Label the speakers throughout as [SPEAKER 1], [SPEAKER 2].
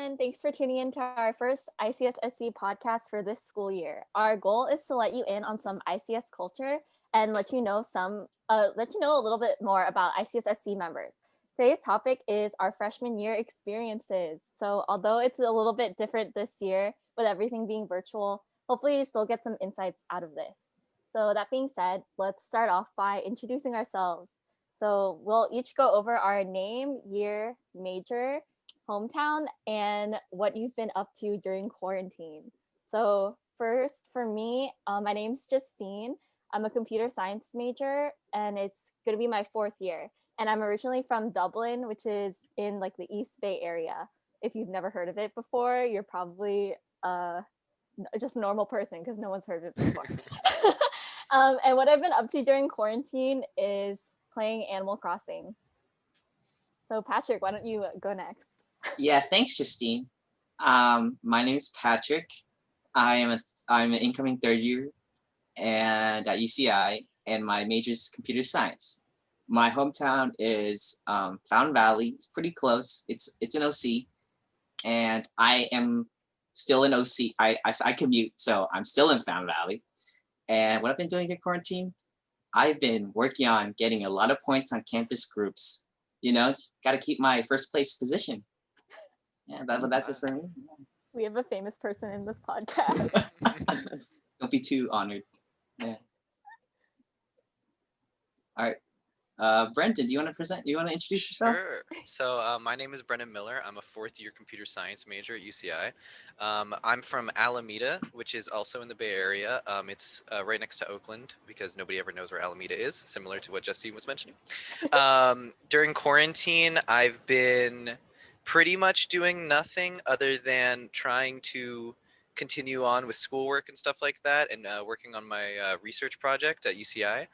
[SPEAKER 1] everyone. Thanks for tuning in to our first ICSSC podcast for this school year. Our goal is to let you in on some ICS culture and let you know a little bit more about ICSSC members. Today's topic is our freshman year experiences. So although it's a little bit different this year with everything being virtual, hopefully you still get some insights out of this. So that being said, let's start off by introducing ourselves. So we'll each go over our name, year, major, hometown, and what you've been up to during quarantine. So first, for me, my name's Justine. I'm a computer science major, and it's going to be my fourth year. And I'm originally from Dublin, which is in like the East Bay area. If you've never heard of it before, you're probably just a normal person because no one's heard of it before. And what I've been up to during quarantine is playing Animal Crossing. So Patrick, why don't you go next?
[SPEAKER 2] Yeah, thanks, Justine. My name is Patrick. I'm an incoming third year and at UCI, and my major is computer science. My hometown is Fountain Valley. It's pretty close. It's an OC, and I am still in OC. I commute, so I'm still in Fountain Valley. And what I've been doing during quarantine, I've been working on getting a lot of points on campus groups. You know, got to keep my first place position. Yeah, that's it for me.
[SPEAKER 1] We have a famous person in this podcast.
[SPEAKER 2] Don't be too honored. Yeah. All right. Brendan, do you want to present? You want to introduce yourself?
[SPEAKER 3] Sure. So my name is Brendan Miller. I'm a fourth year computer science major at UCI. I'm from Alameda, which is also in the Bay Area. It's right next to Oakland because nobody ever knows where Alameda is, similar to what Justine was mentioning. During quarantine, I've been pretty much doing nothing other than trying to continue on with schoolwork and stuff like that, and working on my research project at UCI.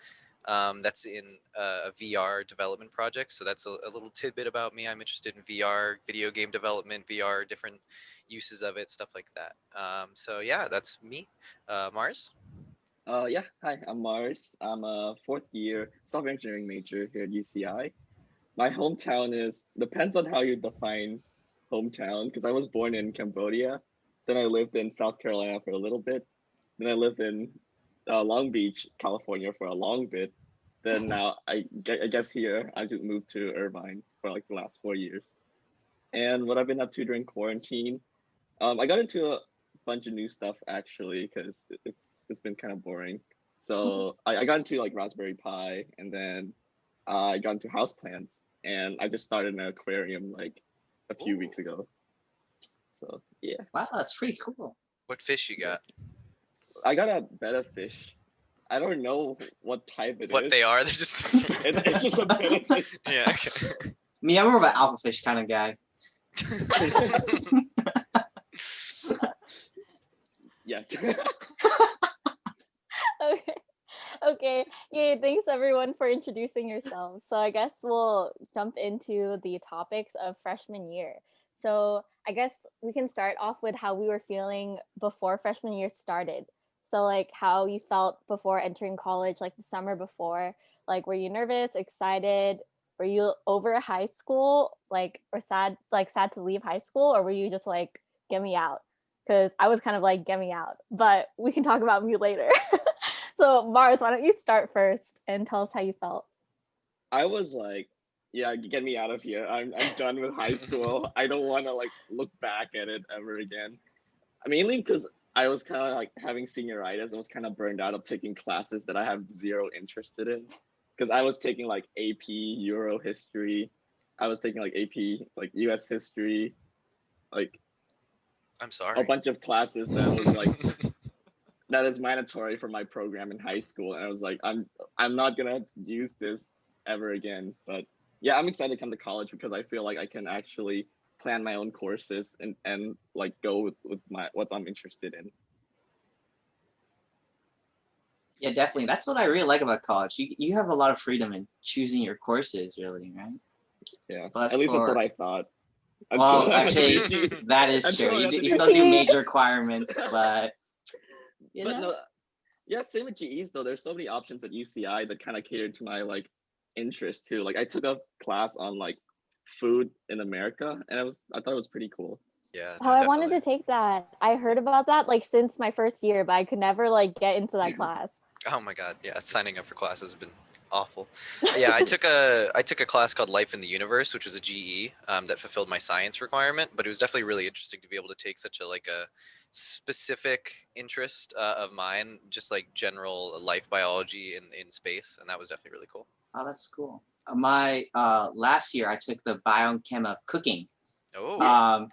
[SPEAKER 3] That's in a VR development project. So that's a little tidbit about me. I'm interested in VR, video game development, VR, different uses of it, stuff like that. So yeah, that's me. Mars?
[SPEAKER 4] Yeah, hi, I'm Mars. I'm a fourth year software engineering major here at UCI. My hometown depends on how you define hometown, because I was born in Cambodia. Then I lived in South Carolina for a little bit. Then I lived in Long Beach, California for a long bit. Then now I guess here I just moved to Irvine for like the last 4 years. And what I've been up to during quarantine, I got into a bunch of new stuff actually because it's been kind of boring. So I got into like Raspberry Pi, and then I got into houseplants, and I just started an aquarium like a few weeks ago. So yeah.
[SPEAKER 2] Wow, that's pretty cool.
[SPEAKER 3] What fish you got?
[SPEAKER 4] I got a betta fish. I don't know what type it is.
[SPEAKER 3] What they are? They're just.
[SPEAKER 4] It's just a betta fish.
[SPEAKER 3] Yeah. Okay.
[SPEAKER 2] Me, I'm more of an alpha fish kind of guy.
[SPEAKER 4] Yes.
[SPEAKER 1] Okay. Yay, thanks everyone for introducing yourselves. So I guess we'll jump into the topics of freshman year. So I guess we can start off with how we were feeling before freshman year started. So like how you felt before entering college, like the summer before. Like, were you nervous, excited? Were you over high school, like, or sad to leave high school? Or were you just like, get me out? Because I was kind of like, get me out. But we can talk about me later. So Mars, why don't you start first and tell us how you felt?
[SPEAKER 4] I was like, yeah, get me out of here. I'm done with high school. I don't want to like look back at it ever again. Mainly because I was kind of like having senioritis. I was kind of burned out of taking classes that I have zero interest in. Because I was taking like AP Euro history. I was taking like AP like US history, like
[SPEAKER 3] I'm sorry.
[SPEAKER 4] a bunch of classes that was like that is mandatory for my program in high school. And I was like, I'm not gonna use this ever again. But yeah, I'm excited to come to college because I feel like I can actually plan my own courses and like go with what I'm interested in.
[SPEAKER 2] Yeah, definitely. That's what I really like about college. You have a lot of freedom in choosing your courses, really, right?
[SPEAKER 4] Yeah,
[SPEAKER 2] But
[SPEAKER 4] at least that's what I thought.
[SPEAKER 2] Well, actually, that is true. You still do major requirements, but you know.
[SPEAKER 4] No, yeah, same with GEs though. There's so many options at UCI that kind of catered to my like interest too. Like I took a class on like food in America, and I thought it was pretty cool.
[SPEAKER 3] Yeah,
[SPEAKER 1] Oh,
[SPEAKER 3] no,
[SPEAKER 1] I wanted
[SPEAKER 3] definitely.
[SPEAKER 1] to take that. I heard about that like since my first year, but I could never like get into that class.
[SPEAKER 3] Oh my God, yeah, signing up for classes has been awful. Yeah, I took a class called Life in the Universe, which was a GE that fulfilled my science requirement, but it was definitely really interesting to be able to take such a specific interest of mine, just like general life biology in space, and that was definitely really cool.
[SPEAKER 2] Oh, that's cool. My last year I took the biochem of cooking.
[SPEAKER 3] Oh,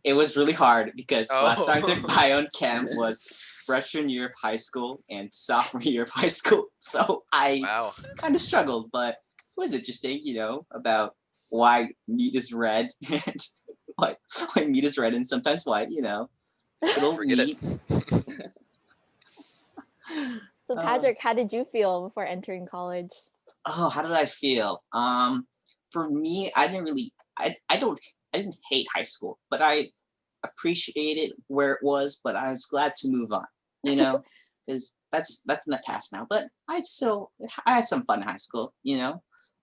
[SPEAKER 2] It was really hard because last time I took
[SPEAKER 3] oh,
[SPEAKER 2] biochem was freshman year of high school and sophomore year of high school. So I
[SPEAKER 3] wow.
[SPEAKER 2] kind of struggled, but it was interesting, about why meat is red and why meat is red and sometimes white, good old
[SPEAKER 3] Forget it.
[SPEAKER 2] meat.
[SPEAKER 1] So Patrick, how did you feel before entering college?
[SPEAKER 2] Oh, how did I feel? For me, I didn't really, I didn't hate high school, but I appreciated where it was, but I was glad to move on, because that's in the past now. But I had some fun in high school.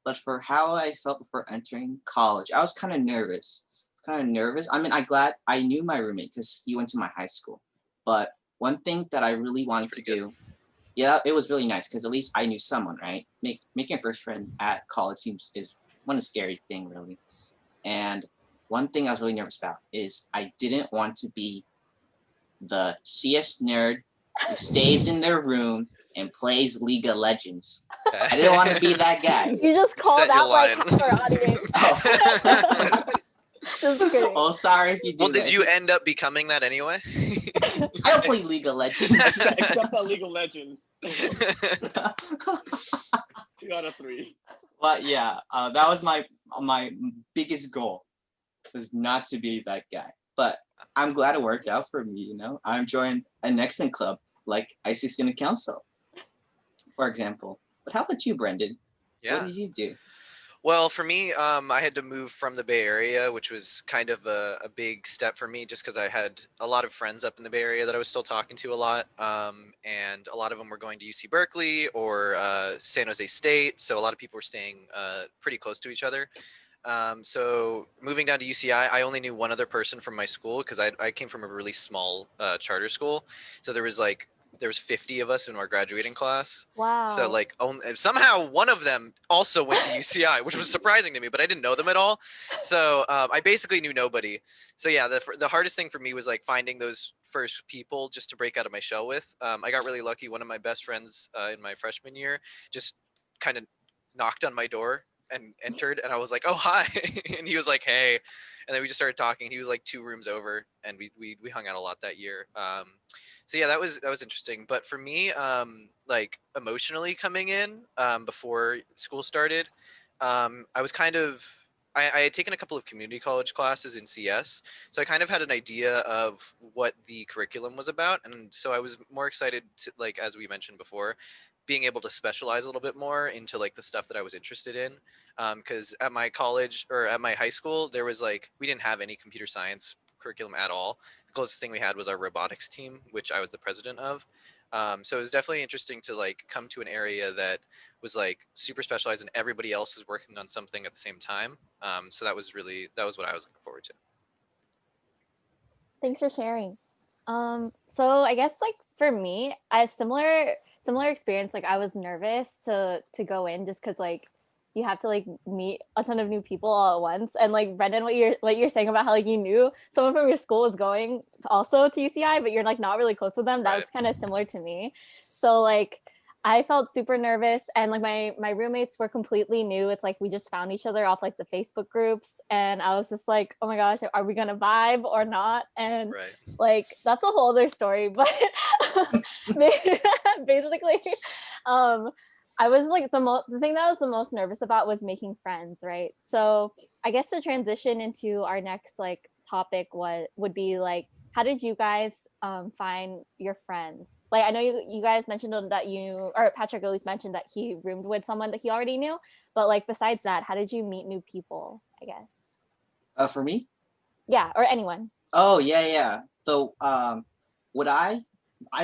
[SPEAKER 2] But for how I felt before entering college, I was kind of nervous. I mean, I knew my roommate because he went to my high school. But one thing that I really wanted to
[SPEAKER 3] pretty good.
[SPEAKER 2] do, yeah, it was really nice because at least I knew someone, right? Making a first friend at college is one scary thing, really. And one thing I was really nervous about is I didn't want to be the CS nerd who stays in their room and plays League of Legends. I didn't want to be that guy.
[SPEAKER 1] You just called
[SPEAKER 3] Set your
[SPEAKER 1] out like
[SPEAKER 3] line.
[SPEAKER 1] half our audience.
[SPEAKER 2] Oh.
[SPEAKER 1] Just kidding.
[SPEAKER 2] Oh, sorry if you do
[SPEAKER 3] Well, did
[SPEAKER 2] that.
[SPEAKER 3] you end up becoming that anyway?
[SPEAKER 2] I don't play League of Legends.
[SPEAKER 4] Except for League of Legends. 2 out of 3.
[SPEAKER 2] But yeah, that was my biggest goal, was not to be that guy. But I'm glad it worked out for me. I'm joining an excellent club like ICSSC Student Council, for example. But how about you, Brendan?
[SPEAKER 3] Yeah.
[SPEAKER 2] What did you do?
[SPEAKER 3] Well, for me, I had to move from the Bay Area, which was kind of a big step for me just because I had a lot of friends up in the Bay Area that I was still talking to a lot. And a lot of them were going to UC Berkeley or San Jose State. So a lot of people were staying pretty close to each other. So moving down to UCI, I only knew one other person from my school because I came from a really small charter school. So there was 50 of us in our graduating class.
[SPEAKER 1] Wow.
[SPEAKER 3] So like somehow one of them also went to UCI, which was surprising to me, but I didn't know them at all. So I basically knew nobody. So yeah, the hardest thing for me was like finding those first people just to break out of my shell with. I got really lucky. One of my best friends in my freshman year just kind of knocked on my door and entered, and I was like, "Oh, hi," and he was like, "Hey," and then we just started talking. He was like 2 rooms over, and we hung out a lot that year. So yeah, that was interesting. But for me, like emotionally coming in before school started, I was kind of I had taken a couple of community college classes in CS, so I kind of had an idea of what the curriculum was about, and so I was more excited to, like as we mentioned before, being able to specialize a little bit more into like the stuff that I was interested in. Because at my college or at my high school, there was like we didn't have any computer science curriculum at all. The closest thing we had was our robotics team, which I was the president of. So it was definitely interesting to like come to an area that was like super specialized and everybody else was working on something at the same time. So that was what I was looking forward to.
[SPEAKER 1] Thanks for sharing. So I guess like for me, I had similar experience. Like I was nervous to go in just because like you have to like meet a ton of new people all at once. And like Brendan, what you're saying about how like you knew someone from your school was going also to UCI, but you're like not really close with them. That was kind of similar to me. So like I felt super nervous, and like my roommates were completely new. It's like we just found each other off like the Facebook groups, and I was just like, oh my gosh, are we gonna vibe or not? And like that's a whole other story. But basically, I was like the thing that I was the most nervous about was making friends, right? So I guess the transition into our next like topic would be like, how did you guys find your friends? Like I know you guys mentioned that or Patrick at least mentioned that he roomed with someone that he already knew, but like besides that, how did you meet new people, I guess?
[SPEAKER 2] For me?
[SPEAKER 1] Yeah, or anyone.
[SPEAKER 2] Oh yeah. So what I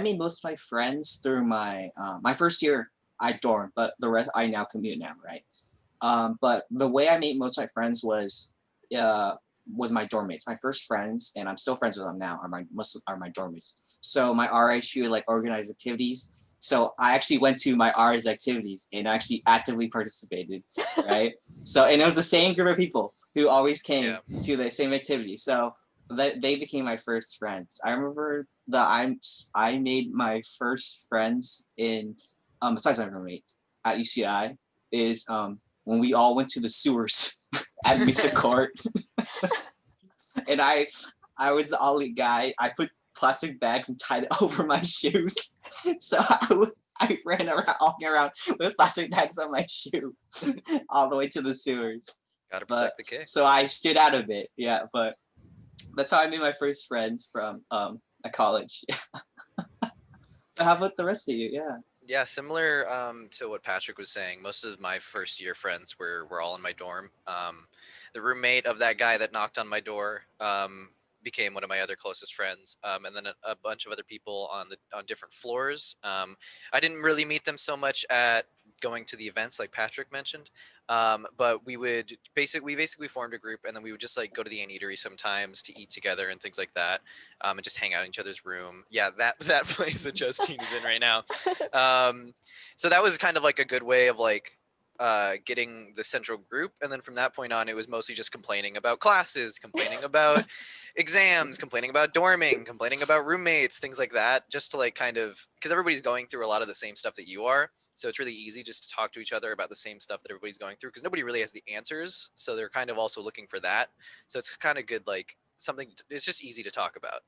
[SPEAKER 2] made most of my friends through my my first year I dorm, but the rest I now commute now, right? But the way I made most of my friends was was my dorm mates. My first friends, and I'm still friends with them now, are my dorm mates. So my RA, she would like organize activities. So I actually went to my RA's activities and actually actively participated, right? So, and it was the same group of people who always came to the same activity. So they became my first friends. I remember that I made my first friends in, besides my roommate at UCI, is when we all went to the sewers at Mesa Court. And I was the only guy. I put plastic bags and tied it over my shoes. So I ran around walking around with plastic bags on my shoe all the way to the sewers.
[SPEAKER 3] Gotta protect the cake.
[SPEAKER 2] So I stood out a bit, yeah. But that's how I made my first friends from a college. How about the rest of you? Yeah.
[SPEAKER 3] Yeah, similar to what Patrick was saying. Most of my first year friends were all in my dorm. The roommate of that guy that knocked on my door became one of my other closest friends, and then a bunch of other people on different floors. I didn't really meet them so much at going to the events like Patrick mentioned, but we basically formed a group, and then we would just like go to the eatery sometimes to eat together and things like that, and just hang out in each other's room. Yeah, that place that Justine is in right now. So that was kind of like a good way of like getting the central group, and then from that point on, it was mostly just complaining about classes, complaining about exams, complaining about dorming, complaining about roommates, things like that, just to like kind of, because everybody's going through a lot of the same stuff that you are, so it's really easy just to talk to each other about the same stuff that everybody's going through, because nobody really has the answers, so they're kind of also looking for that. So it's kind of good, like something, it's just easy to talk about.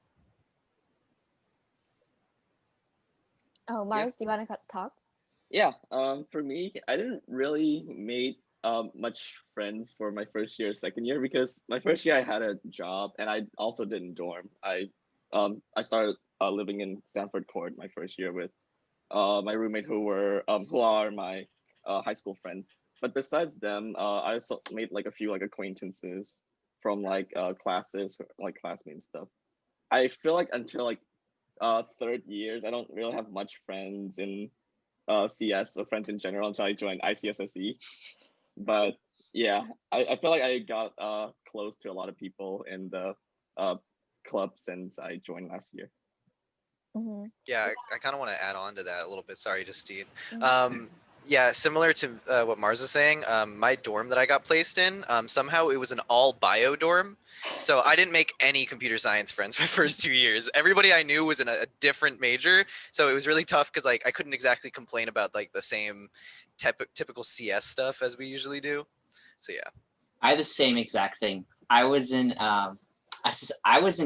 [SPEAKER 1] Oh, Mars, do you want to talk?
[SPEAKER 4] Yeah, for me, I didn't really make much friends for my first year, second year, because my first year I had a job and I also didn't dorm. I started living in Stanford Court my first year with my roommate who are my high school friends. But besides them, I also made like a few like acquaintances from like classes, like classmates stuff. I feel like until like third years, I don't really have much friends in CS or friends in general until I joined ICSSC. But yeah, I feel like I got close to a lot of people in the club since I joined last year.
[SPEAKER 1] Mm-hmm.
[SPEAKER 3] Yeah, I kind of want to add on to that a little bit. Sorry, Justine.
[SPEAKER 1] Mm-hmm.
[SPEAKER 3] Yeah, similar to what Mars was saying, my dorm that I got placed in, somehow it was an all bio dorm. So I didn't make any computer science friends my first 2 years. Everybody I knew was in a different major. So it was really tough because like I couldn't exactly complain about like the same typical CS stuff as we usually do. So yeah.
[SPEAKER 2] I had the same exact thing. I was in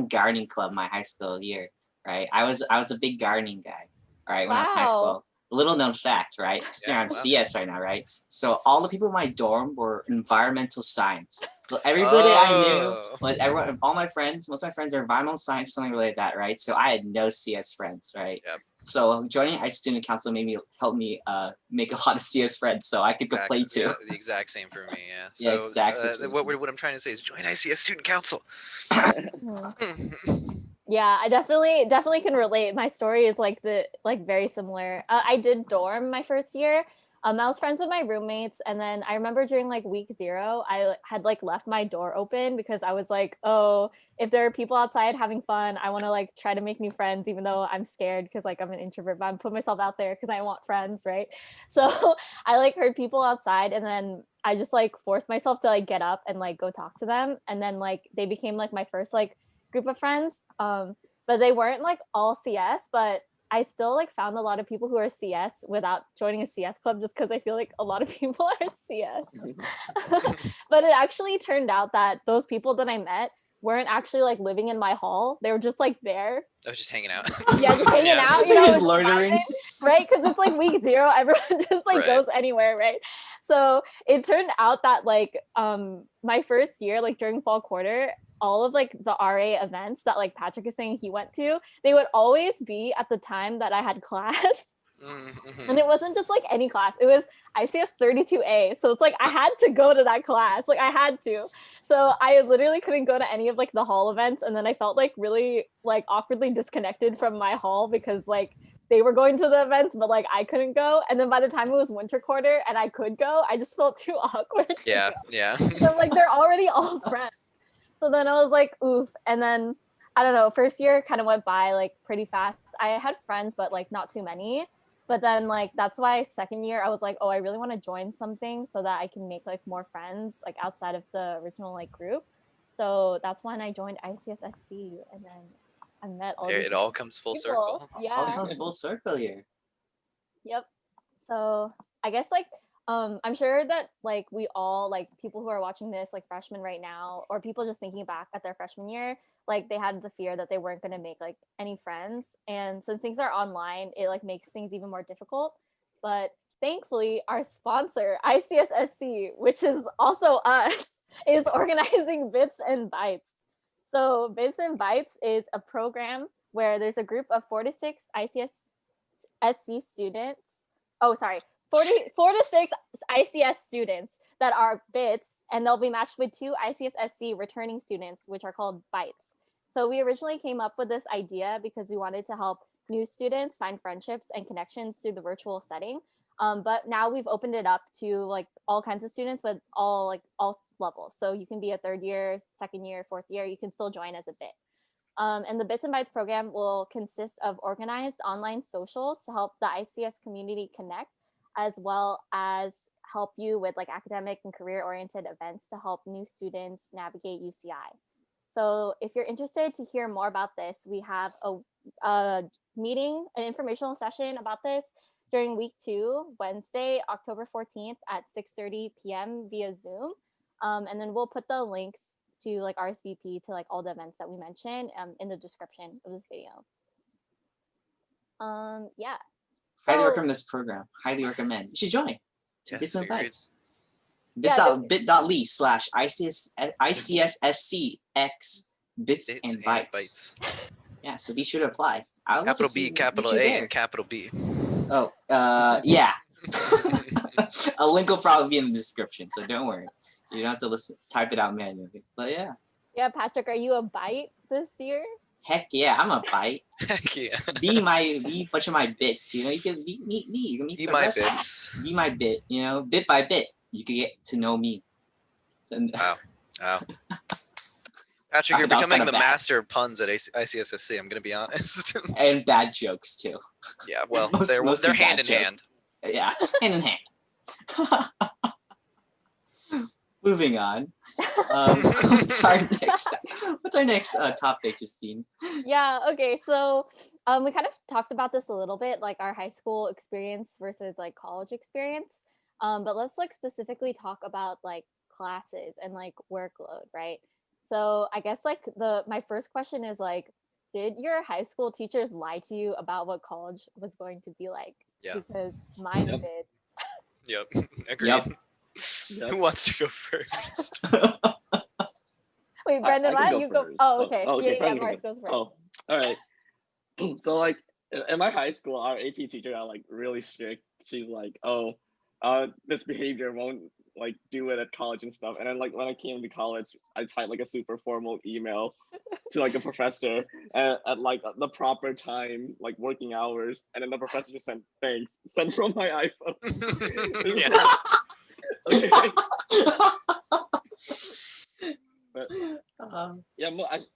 [SPEAKER 2] gardening club my high school year, right? I was a big gardening guy, right? When I was in high school. Little known fact, right? Because I'm CS right now, right? So all the people in my dorm were environmental science. So everybody I knew, all my friends, most of my friends are environmental science or something related to that, right? So I had no CS friends, right?
[SPEAKER 3] Yep.
[SPEAKER 2] So joining ICE Student Council helped me make a lot of CS friends, so I could play too.
[SPEAKER 3] Yeah, the exact same for me. Yeah.
[SPEAKER 2] Yeah,
[SPEAKER 3] So
[SPEAKER 2] exact
[SPEAKER 3] what I'm trying to say is join ICS Student Council.
[SPEAKER 1] Yeah, I definitely can relate. My story is like very similar. I did dorm my first year. I was friends with my roommates, and then I remember during like week 0, I had like left my door open because I was like, oh, if there are people outside having fun, I want to like try to make new friends, even though I'm scared because like I'm an introvert, but I'm putting myself out there because I want friends, right? So I like heard people outside, and then I just like forced myself to like get up and like go talk to them, and then like they became like my first like group of friends, but they weren't like all CS, but I still like found a lot of people who are CS without joining a CS club, just because I feel like a lot of people are CS. But it actually turned out that those people that I met weren't actually like living in my hall. They were just like there.
[SPEAKER 3] I was just hanging out.
[SPEAKER 1] Yeah, just hanging out, you know,
[SPEAKER 2] just loitering.
[SPEAKER 1] Right? Because it's like week 0, everyone just like goes anywhere, right? So it turned out that like my first year, like during fall quarter, all of like the RA events that like Patrick is saying he went to, they would always be at the time that I had class. Mm-hmm. And it wasn't just like any class, it was ICS 32A. So it's like I had to go to that class, like I had to. So I literally couldn't go to any of like the hall events, and then I felt like really like awkwardly disconnected from my hall because like they were going to the events, but like I couldn't go. And then by the time it was winter quarter and I could go, I just felt too awkward.
[SPEAKER 3] Yeah.
[SPEAKER 1] So like they're already all friends. So then I was like, oof. And then I don't know, first year kind of went by like pretty fast. I had friends, but like not too many. But then like that's why second year I was like, oh, I really want to join something so that I can make like more friends like outside of the original like group. So that's when I joined ICSSC, and then I met all these
[SPEAKER 3] It all comes full
[SPEAKER 1] people.
[SPEAKER 3] circle.
[SPEAKER 2] All
[SPEAKER 1] Yeah.
[SPEAKER 2] comes full circle here.
[SPEAKER 1] Yep. So I guess like I'm sure that like we all like people who are watching this like freshmen right now, or people just thinking back at their freshman year, like they had the fear that they weren't going to make like any friends, and since things are online, it like makes things even more difficult. But thankfully our sponsor ICSSC, which is also us, is organizing Bits and Bytes. So Bits and Bytes is a program where there's a group of 4 to 6 ICSSC students. Oh, sorry, 4 to 6 ICS students that are bits, and they'll be matched with 2 ICSSC returning students, which are called bytes. So we originally came up with this idea because we wanted to help new students find friendships and connections through the virtual setting. But now we've opened it up to like all kinds of students with all levels. So you can be a third year, second year, fourth year. You can still join as a bit. And the Bits and Bytes program will consist of organized online socials to help the ICS community connect, as well as help you with like academic and career-oriented events to help new students navigate UCI. So if you're interested to hear more about this, we have a meeting, an informational session about this during week 2, Wednesday, October 14th at 6:30 p.m. via Zoom. And then we'll put the links to like RSVP to like all the events that we mentioned in the description of this video. Yeah.
[SPEAKER 2] Highly
[SPEAKER 1] So-
[SPEAKER 2] recommend this program. Highly recommend. You should join.
[SPEAKER 3] Yes,
[SPEAKER 2] Bits and
[SPEAKER 3] agreed.
[SPEAKER 2] Bytes.
[SPEAKER 1] Yeah,
[SPEAKER 2] bit.ly/ICSSCX Bits and Bytes. Yeah, so be sure to apply. I would love to
[SPEAKER 3] Capital
[SPEAKER 2] see-
[SPEAKER 3] B, capital
[SPEAKER 2] meet you
[SPEAKER 3] A,
[SPEAKER 2] there.
[SPEAKER 3] and capital B.
[SPEAKER 2] Oh, yeah. A link will probably be in the description, so don't worry. You don't have to type it out manually. But yeah,
[SPEAKER 1] Yeah, Patrick, are you a byte this year?
[SPEAKER 2] heck yeah, I'm a byte.
[SPEAKER 3] Heck yeah.
[SPEAKER 2] Be a bunch of my bits. You know, you can meet me. You can meet
[SPEAKER 3] Be
[SPEAKER 2] the
[SPEAKER 3] my
[SPEAKER 2] rest.
[SPEAKER 3] bits.
[SPEAKER 2] Be my bit. You know, bit by bit, you can get to know me. So,
[SPEAKER 3] Wow. Wow. Patrick, you're
[SPEAKER 2] That was
[SPEAKER 3] becoming
[SPEAKER 2] kinda
[SPEAKER 3] the
[SPEAKER 2] bad.
[SPEAKER 3] master of puns at ICSSC. I'm gonna be honest.
[SPEAKER 2] And bad jokes too.
[SPEAKER 3] Yeah. Well,
[SPEAKER 2] Mostly
[SPEAKER 3] they're hand
[SPEAKER 2] bad
[SPEAKER 3] in
[SPEAKER 2] jokes.
[SPEAKER 3] hand.
[SPEAKER 2] Yeah, hand in hand. Moving on. What's our next topic, Justine?
[SPEAKER 1] Yeah, okay. So we kind of talked about this a little bit, like our high school experience versus like college experience. But let's like specifically talk about like classes and like workload, right? So I guess like my first question is like, did your high school teachers lie to you about what college was going to be like?
[SPEAKER 3] Yeah.
[SPEAKER 1] Because mine
[SPEAKER 4] Yep.
[SPEAKER 1] did.
[SPEAKER 3] Yep. Agreed.
[SPEAKER 2] Yep.
[SPEAKER 4] Yep.
[SPEAKER 3] Who wants to go first?
[SPEAKER 1] Wait, Brendan,
[SPEAKER 4] I
[SPEAKER 1] why
[SPEAKER 4] can
[SPEAKER 1] you go?
[SPEAKER 4] first.
[SPEAKER 1] Oh, okay.
[SPEAKER 4] okay,
[SPEAKER 1] Yeah,
[SPEAKER 4] Brendan can
[SPEAKER 1] Mars
[SPEAKER 4] go.
[SPEAKER 1] goes first.
[SPEAKER 4] Oh, all right. So like in my high school, our AP teacher are like really strict. She's like, oh, this behavior won't like do it at college and stuff. And then like when I came to college, I typed like a super formal email to like a professor at like the proper time, like working hours, and then the professor just sent thanks, sent from my iPhone.
[SPEAKER 3] Yeah.
[SPEAKER 4] Okay. But yeah,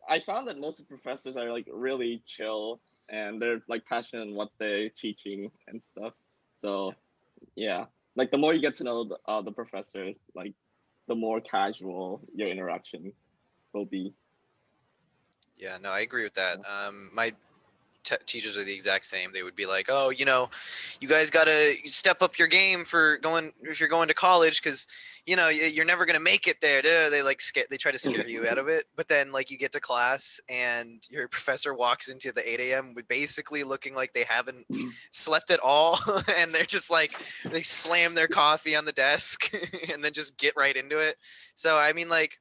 [SPEAKER 4] I found that most of the professors are like really chill and they're like passionate in what they're teaching and stuff. So yeah, like the more you get to know the professor, like the more casual your interaction will be.
[SPEAKER 3] Yeah, no, I agree with that. My teachers are the exact same. They would be like, "Oh, you know, you guys gotta step up your game for if you're going to college, because you know you're never gonna make it there." They like they try to scare you out of it. But then like you get to class and your professor walks into the 8 a.m. with basically looking like they haven't slept at all, and they're just like they slam their coffee on the desk and then just get right into it. So I mean, like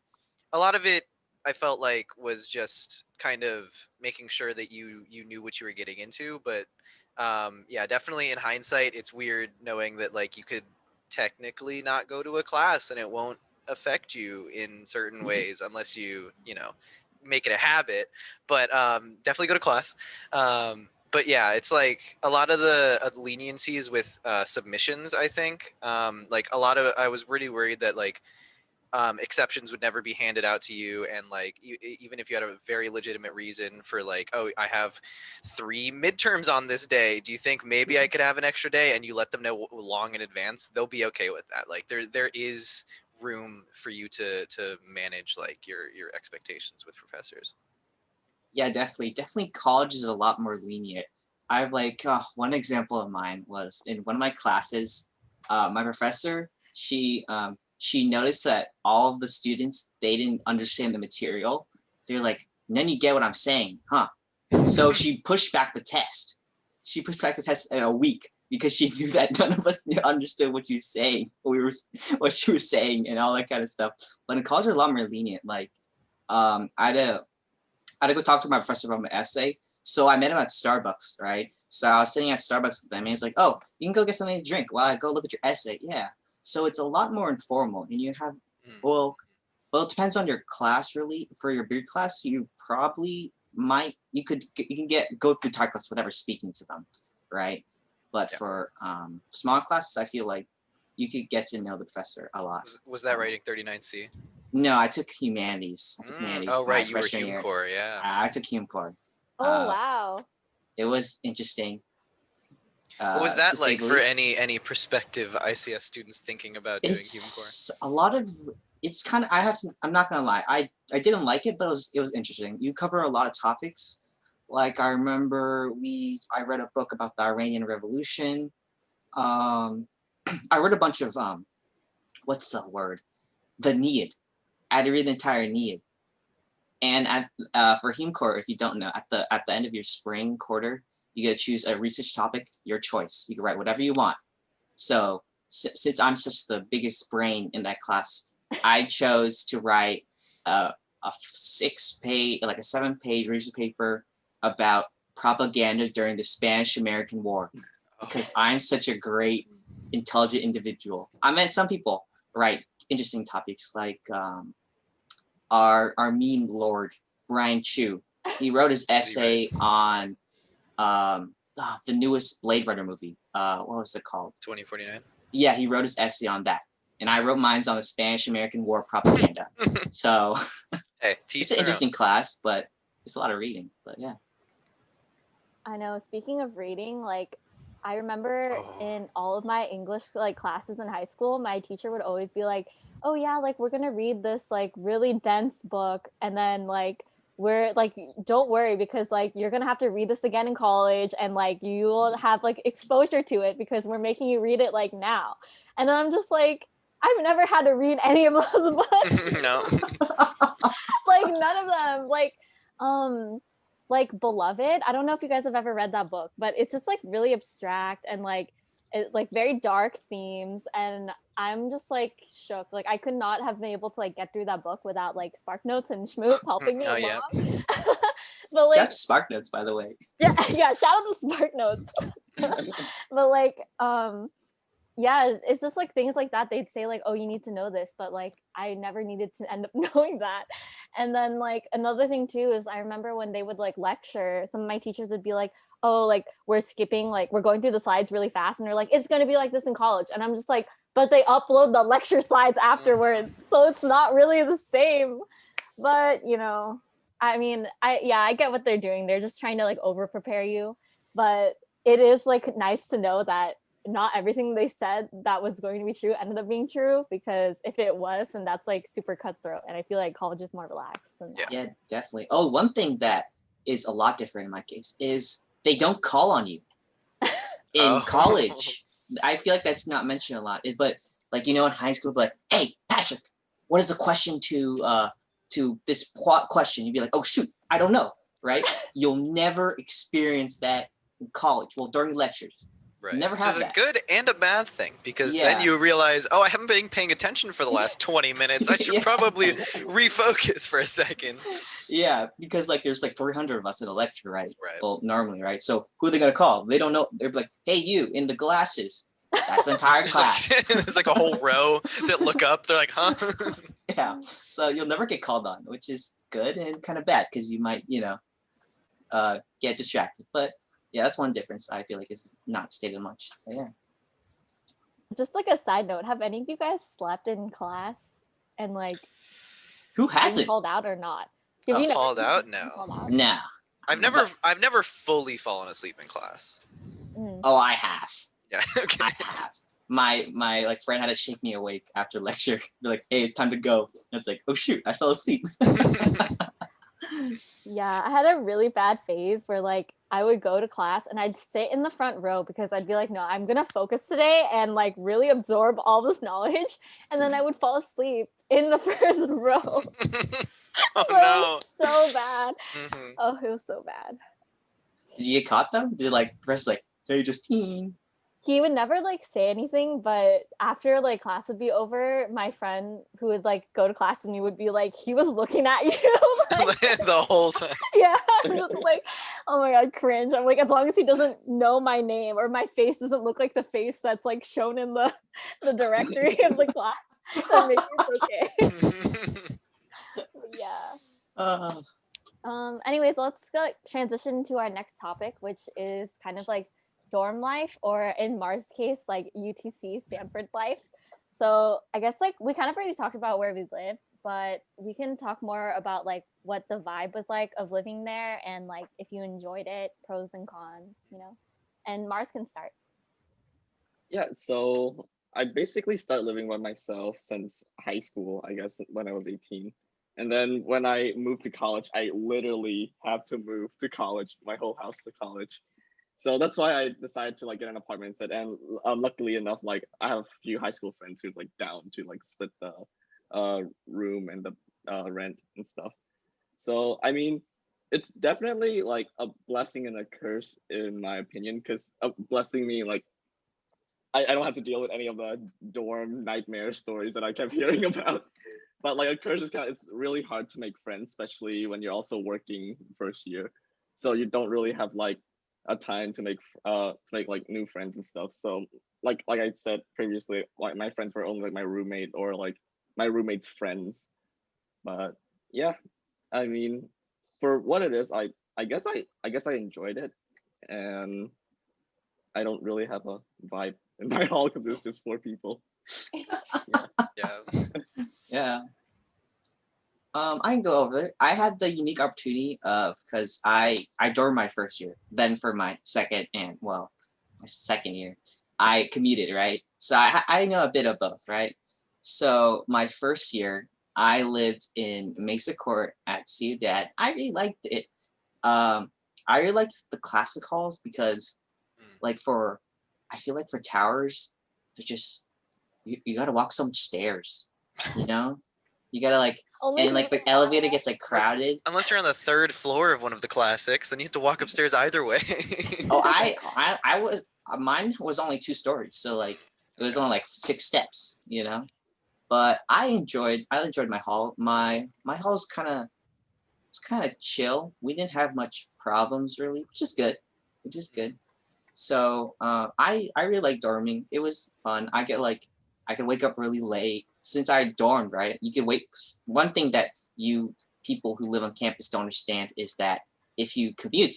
[SPEAKER 3] a lot of it I felt like was just kind of making sure that you knew what you were getting into. But yeah, definitely in hindsight, it's weird knowing that like you could technically not go to a class and it won't affect you in certain ways unless you know, make it a habit. But definitely go to class. But yeah, it's like a lot of the leniencies with submissions, I think. Like a lot of I was really worried that like exceptions would never be handed out to you, and like even if you had a very legitimate reason for like, oh, I have 3 midterms on this day, do you think maybe I could have an extra day, and you let them know long in advance, they'll be okay with that. Like there is room for you to manage like your expectations with professors.
[SPEAKER 2] Yeah, definitely college is a lot more lenient. I have like one example of mine was in one of my classes. My professor, she noticed that all of the students, they didn't understand the material. They're like, none you get what I'm saying, huh? So she pushed back the test. She pushed back the test in a week because she knew that none of us understood what she was saying, what she was saying, and all that kind of stuff. But in college, they're a lot more lenient. Like, I had to go talk to my professor about my essay. So I met him at Starbucks, right? So I was sitting at Starbucks with him, and he's like, "Oh, you can go get something to drink while I go look at your essay." Yeah. So it's a lot more informal, and you have well, it depends on your class really. For your beard class, you probably you can go through entire class without ever speaking to them, right? But for small classes, I feel like you could get to know the professor a lot.
[SPEAKER 3] Was that writing 39C?
[SPEAKER 2] No, I took humanities.
[SPEAKER 3] Oh
[SPEAKER 2] my
[SPEAKER 3] right, you were
[SPEAKER 2] freshman
[SPEAKER 3] Hume
[SPEAKER 2] year.
[SPEAKER 3] Core, yeah.
[SPEAKER 2] I took Hume Core.
[SPEAKER 1] Oh wow.
[SPEAKER 2] It was interesting.
[SPEAKER 3] What was that
[SPEAKER 2] to say
[SPEAKER 3] like
[SPEAKER 2] the
[SPEAKER 3] for
[SPEAKER 2] least.
[SPEAKER 3] any prospective ICS students thinking about doing Hume Core?
[SPEAKER 2] It's a lot of. It's kind of. I'm not gonna lie. I didn't like it, but it was interesting. You cover a lot of topics. Like I remember I read a book about the Iranian Revolution. I read a bunch of what's the word? The Need. I had to read the entire Need. And for Hume Core, if you don't know, at the end of your spring quarter, you get to choose a research topic, your choice. You can write whatever you want. So since I'm such the biggest brain in that class, I chose to write a 7-page research paper about propaganda during the Spanish-American War, because I'm such a great, intelligent individual. I mean, some people write interesting topics like our meme lord Brian Chu. He wrote his essay on the newest Blade Runner movie. What was it called?
[SPEAKER 3] 2049.
[SPEAKER 2] Yeah, he wrote his essay on that, and I wrote mine on the Spanish-American War propaganda. So
[SPEAKER 3] hey,
[SPEAKER 2] it's an interesting class, but it's a lot of reading. But yeah,
[SPEAKER 1] I know. Speaking of reading, like I remember in all of my English like classes in high school, my teacher would always be like, "Oh yeah, like we're gonna read this like really dense book, and then like we're like, don't worry because like you're gonna have to read this again in college, and like you'll have like exposure to it because we're making you read it like now." And then I'm just like, I've never had to read any of those books.
[SPEAKER 3] No.
[SPEAKER 1] Like none of them. Like Beloved. I don't know if you guys have ever read that book, but it's just like really abstract and like like very dark themes, and I'm just like shook. Like I could not have been able to like get through that book without like Spark Notes and Schmoop helping me along.
[SPEAKER 2] Yeah.
[SPEAKER 1] But like
[SPEAKER 2] shout out to Spark Notes, by the way.
[SPEAKER 1] Yeah, shout out to Spark Notes. But like yeah, it's just like things like that. They'd say like, "Oh, you need to know this," but like I never needed to end up knowing that. And then like another thing too is I remember when they would like lecture, some of my teachers would be like, "Oh, like we're going through the slides really fast," and they're like, "It's going to be like this in college." And I'm just like, "But they upload the lecture slides afterwards, so it's not really the same." But you know, I mean, I get what they're doing. They're just trying to like over prepare you, but it is like nice to know that not everything they said that was going to be true ended up being true, because if it was, then that's like super cutthroat, and I feel like college is more relaxed than that.
[SPEAKER 2] Yeah, definitely. Oh, one thing that is a lot different in my case is they don't call on you in college. I feel like that's not mentioned a lot, but like, you know, in high school, like, "Hey, Patrick, what is the question to this question?" You'd be like, "Oh shoot, I don't know," right? You'll never experience that in college. Well, during lectures.
[SPEAKER 3] Right.
[SPEAKER 2] Never
[SPEAKER 3] Which
[SPEAKER 2] have
[SPEAKER 3] is
[SPEAKER 2] that.
[SPEAKER 3] a good and a bad thing, because then you realize, oh, I haven't been paying attention for the last 20 minutes. I should probably refocus for a second.
[SPEAKER 2] Yeah, because like there's like 300 of us in a lecture, right?
[SPEAKER 3] Right.
[SPEAKER 2] Well, normally, right? So who are they gonna call? They don't know. They're like, "Hey, you in the glasses." That's the entire class.
[SPEAKER 3] There's like a whole row that look up. They're like, "Huh?"
[SPEAKER 2] Yeah. So you'll never get called on, which is good and kind of bad because you might, get distracted. But yeah, that's one difference I feel like is not stated much. So yeah.
[SPEAKER 1] Just like a side note, have any of you guys slept in class? and like
[SPEAKER 2] Who
[SPEAKER 1] being
[SPEAKER 2] hasn't?
[SPEAKER 1] called out or not?
[SPEAKER 3] Oh,
[SPEAKER 1] Have you never
[SPEAKER 3] called out?
[SPEAKER 1] been
[SPEAKER 3] No.
[SPEAKER 1] called out?
[SPEAKER 2] Nah.
[SPEAKER 3] I've never fully fallen asleep in class.
[SPEAKER 1] Mm.
[SPEAKER 2] Oh, I have.
[SPEAKER 3] Yeah. Okay.
[SPEAKER 2] I have. My like friend had to shake me awake after lecture. Be like, "Hey, time to go." And it's like, "Oh shoot, I fell asleep."
[SPEAKER 1] Yeah, I had a really bad phase where like I would go to class and I'd sit in the front row because I'd be like, no, I'm gonna focus today and like really absorb all this knowledge. And then I would fall asleep in the first row.
[SPEAKER 3] Oh
[SPEAKER 1] So
[SPEAKER 3] no.
[SPEAKER 1] so bad.
[SPEAKER 3] Mhm.
[SPEAKER 1] Oh, it was so bad.
[SPEAKER 2] Did you get caught though? Did like professors like, "Hey, Justine"?
[SPEAKER 1] He would never like say anything, but after like class would be over, my friend who would like go to class with me would be like, he was looking at you. Like,
[SPEAKER 3] The whole time.
[SPEAKER 1] yeah, I'm just like, oh my god, cringe. I'm like, as long as he doesn't know my name or my face doesn't look like the face that's like shown in the directory of the class, then maybe it's okay. But yeah.
[SPEAKER 2] Uh,
[SPEAKER 1] Anyways, let's go transition to our next topic, which is kind of like dorm life, or in Mars' case, like UTC Stanford life. So I guess like we kind of already talked about where we live, but we can talk more about like what the vibe was like of living there and like if you enjoyed it, pros and cons, you know. And Mars can start.
[SPEAKER 4] Yeah, so I basically started living by myself since high school, I guess, when I was 18. And then when I moved to college, I literally had to move to college, my whole house to college. So that's why I decided to like get an apartment instead. And luckily enough, like I have a few high school friends who's like down to like split the room and the rent and stuff. So I mean, it's definitely like a blessing and a curse in my opinion, because a blessing me like I don't have to deal with any of the dorm nightmare stories that I kept hearing about. But like a curse is it's really hard to make friends, especially when you're also working first year. So you don't really have like a time to make like new friends and stuff. So like I said previously, like my friends were only like my roommate or like my roommate's friends. But yeah, I mean, for what it is, I guess I enjoyed it, and I don't really have a vibe in my hall because it's just 4 people.
[SPEAKER 3] Yeah.
[SPEAKER 2] yeah. I can go over it. I had the unique opportunity of because I dormed my first year. Then for my second year, I commuted, right? So I know a bit of both, right? So my first year, I lived in Mesa Court at Ciudad. I really liked it. I really liked the classic halls because, like I feel like for towers, they're just you gotta walk so much stairs, you know. You gotta like
[SPEAKER 1] Only
[SPEAKER 2] and like the elevator gets like crowded.
[SPEAKER 3] Unless you're on the 3rd floor of one of the classics, then you have to walk upstairs either way.
[SPEAKER 2] Oh, I was mine was only 2 stories, so like it was only like 6 steps, you know. But I enjoyed my hall. My hall's it's kind of chill. We didn't have much problems really, which is good. So I really like dorming. It was fun. I could wake up really late since I dormed, right? You can wake. One thing that you people who live on campus don't understand is that if you commute,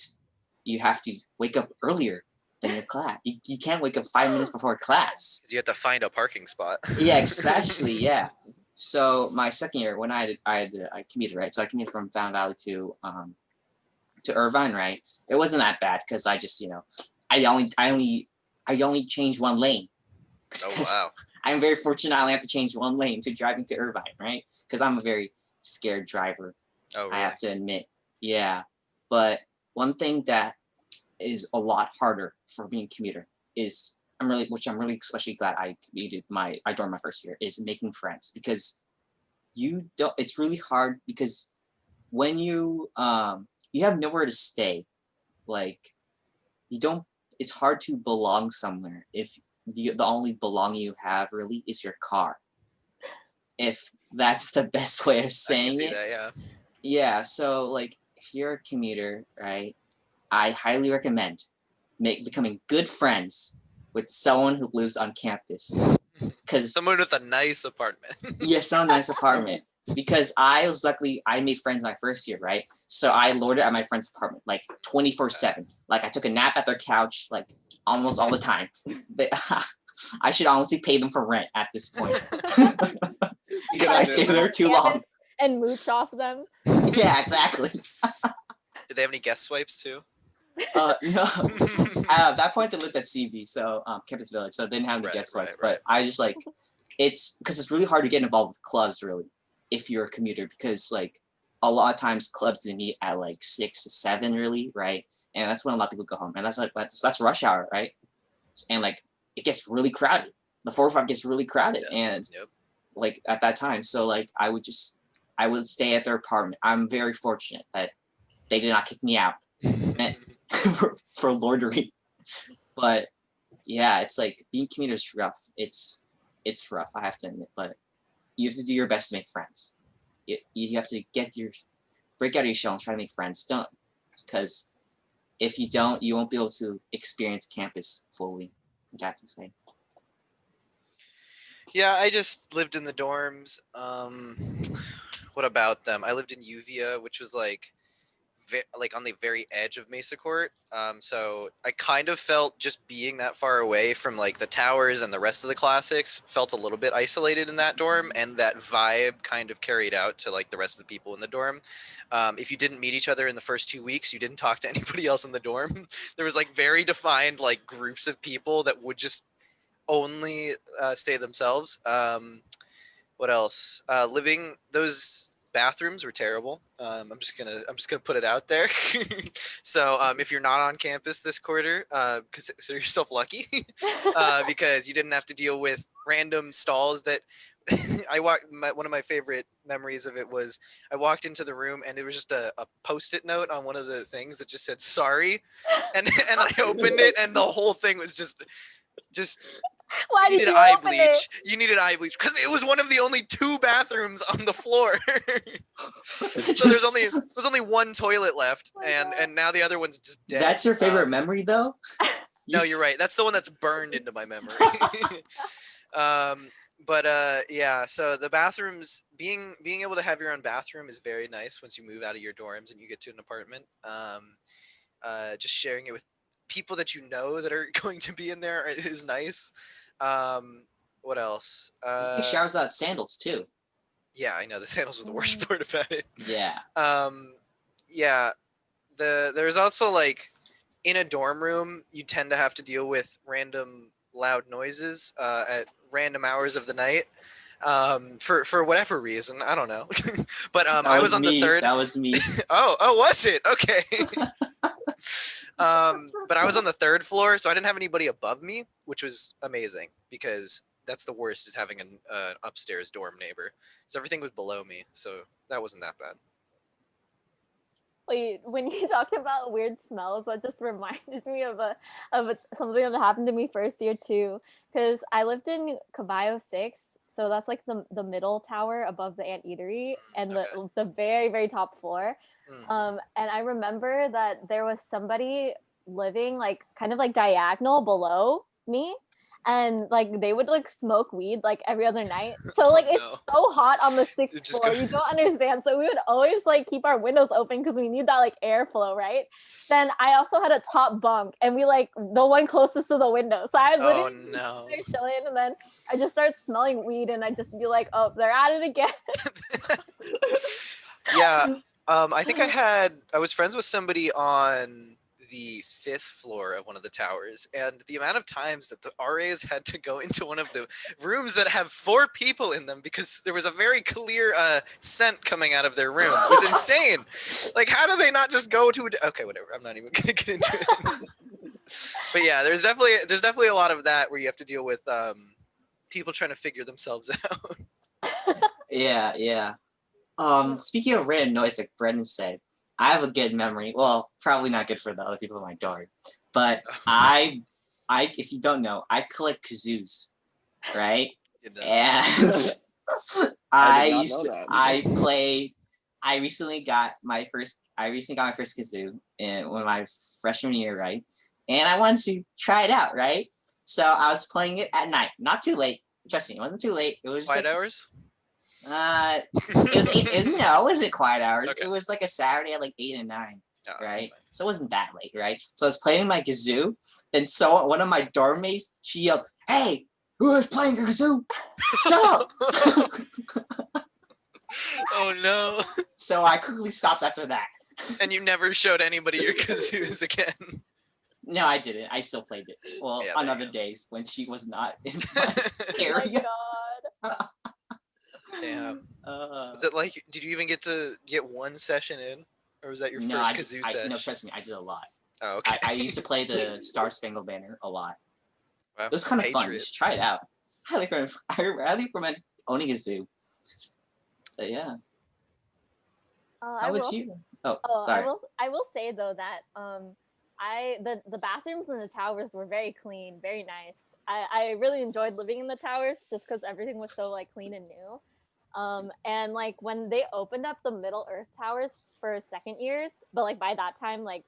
[SPEAKER 2] you have to wake up earlier than your class. You can't wake up 5 minutes before class.
[SPEAKER 3] You have to find a parking spot.
[SPEAKER 2] Yeah, especially yeah. So my second year when I commuted, right? So I commuted from Fountain Valley to Irvine, right? It wasn't that bad because I just I only changed 1 lane.
[SPEAKER 3] Oh wow.
[SPEAKER 2] I'm very fortunate I only have to change 1 lane to driving to Irvine, right? Because I'm a very scared driver.
[SPEAKER 3] Oh really?
[SPEAKER 2] I have to admit. Yeah. But one thing that is a lot harder for being a commuter is I'm really especially glad I dormed my first year is making friends because it's really hard because when you have nowhere to stay, like it's hard to belong somewhere if the only belonging you have really is your car. If that's the best way of saying
[SPEAKER 3] I can see
[SPEAKER 2] it.
[SPEAKER 3] that, yeah.
[SPEAKER 2] Yeah, so like if you're a commuter, right? I highly recommend becoming good friends with someone who lives on campus. Because
[SPEAKER 3] Someone with a nice apartment.
[SPEAKER 2] yeah, some nice apartment. Because I made friends my first year, right? So I loitered at my friend's apartment like 24/7. Like I took a nap at their couch like almost all the time. I should honestly pay them for rent at this point because I stay there too long.
[SPEAKER 1] And mooch off them.
[SPEAKER 2] Yeah, exactly.
[SPEAKER 3] Did they have any guest swipes too?
[SPEAKER 2] No. At that point, they lived at CB, so Campus Village, so they didn't have any guest swipes. But I just like, it's because it's really hard to get involved with clubs, really, if you're a commuter, because like a lot of times clubs they meet at like 6 to 7, really, right? And that's when a lot of people go home, and that's rush hour, right? And like it gets really crowded. The 405 gets really crowded, and like at that time, so like I would stay at their apartment. I'm very fortunate that they did not kick me out for loitering. But yeah, it's like being commuter is rough. It's rough, I have to admit, but you have to do your best to make friends. You have to break out of your shell and try to make friends. Don't, because if you don't, you won't be able to experience campus fully, I have to say.
[SPEAKER 3] Yeah, I just lived in the dorms. What about them? I lived in Uvia, which was like on the very edge of Mesa Court. So I kind of felt just being that far away from like the towers and the rest of the classics felt a little bit isolated in that dorm, and that vibe kind of carried out to like the rest of the people in the dorm. If you didn't meet each other in the first 2 weeks, you didn't talk to anybody else in the dorm. There was like very defined like groups of people that would just only stay themselves. What else? Those bathrooms were terrible. I'm just gonna put it out there. So if you're not on campus this quarter, consider yourself lucky, because you didn't have to deal with random stalls that one of my favorite memories of it was I walked into the room and it was just a post-it note on one of the things that just said sorry, and I opened it and the whole thing was just
[SPEAKER 1] Why did you
[SPEAKER 3] eye
[SPEAKER 1] open
[SPEAKER 3] bleach.
[SPEAKER 1] it?
[SPEAKER 3] You needed eye bleach because it was one of the only 2 bathrooms on the floor. So there's only one toilet left, and now the other one's just dead.
[SPEAKER 2] That's your favorite memory, though?
[SPEAKER 3] No, you're right. That's the one that's burned into my memory. Yeah. So the bathrooms, being able to have your own bathroom is very nice once you move out of your dorms and you get to an apartment. Just sharing it with people that you know that are going to be in there is nice. What else?
[SPEAKER 2] You take showers without sandals too.
[SPEAKER 3] Yeah, I know the sandals were the worst part about it.
[SPEAKER 2] Yeah.
[SPEAKER 3] Yeah. There's also like in a dorm room, you tend to have to deal with random loud noises at random hours of the night. For whatever reason, I don't know. But I was on the third.
[SPEAKER 2] That was me.
[SPEAKER 3] Oh, was it? Okay. But I was on the 3rd floor, so I didn't have anybody above me, which was amazing because that's the worst, is having an upstairs dorm neighbor. So everything was below me, so that wasn't that bad.
[SPEAKER 1] Wait, when you talk about weird smells, that just reminded me of something that happened to me first year too, because I lived in Caballo 6. So that's like the middle tower above the Ant Eatery and the very, very top floor. And I remember that there was somebody living like kind of like diagonal below me, and like they would like smoke weed like every other night. So like it's so hot on the 6th floor. You don't understand. So we would always like keep our windows open because we need that like airflow, right? Then I also had a top bunk, and we like the one closest to the window. So I would literally chilling, and then I just start smelling weed, and I'd just be like, "Oh, they're at it again."
[SPEAKER 3] Yeah. I think I was friends with somebody on the 5th floor of one of the towers, and the amount of times that the RAs had to go into one of the rooms that have 4 people in them because there was a very clear scent coming out of their room was insane. Like, how do they not just go to okay, whatever, I'm not even gonna get into it. But yeah, there's definitely a lot of that where you have to deal with people trying to figure themselves out.
[SPEAKER 2] Yeah. Speaking of random noise, like Brendan said, I have a good memory. Well, probably not good for the other people in my dorm, but I, if you don't know, I collect kazoos, right? And I recently got my first kazoo in my freshman year, right? And I wanted to try it out, right? So I was playing it at night, not too late. Trust me, it wasn't too late. It was
[SPEAKER 3] quiet hours.
[SPEAKER 2] It wasn't quiet hours.
[SPEAKER 3] Okay.
[SPEAKER 2] It was like a Saturday at like 8 and 9, right?
[SPEAKER 3] Fine.
[SPEAKER 2] So it wasn't that late, right? So I was playing my kazoo, and so one of my dorm mates, she yelled, "Hey, who is playing a kazoo? Shut up!
[SPEAKER 3] Oh no.
[SPEAKER 2] So I quickly stopped after that.
[SPEAKER 3] And you never showed anybody your kazoos again.
[SPEAKER 2] No, I didn't. I still played it. Well,
[SPEAKER 3] Yeah,
[SPEAKER 2] on
[SPEAKER 3] there you
[SPEAKER 2] other
[SPEAKER 3] go.
[SPEAKER 2] days when she was not in my
[SPEAKER 1] Oh my
[SPEAKER 2] area.
[SPEAKER 1] god.
[SPEAKER 3] Damn.
[SPEAKER 2] Uh,
[SPEAKER 3] Was it like, did you even get to get one session in? Or was that your first kazoo session?
[SPEAKER 2] no, trust me, I did a lot.
[SPEAKER 3] Oh, okay.
[SPEAKER 2] I used to play the Star Spangled Banner a lot.
[SPEAKER 3] Wow,
[SPEAKER 2] It was kind of fun. You
[SPEAKER 3] Patriot.
[SPEAKER 2] should try it out. I highly recommend owning a zoo. But yeah. How
[SPEAKER 1] I
[SPEAKER 2] about
[SPEAKER 1] will
[SPEAKER 2] you? Oh,
[SPEAKER 1] Oh,
[SPEAKER 2] sorry.
[SPEAKER 1] I will say though that the bathrooms in the towers were very clean, very nice. I really enjoyed living in the towers just because everything was so like clean and new. And like when they opened up the Middle Earth towers for second years, but like by that time like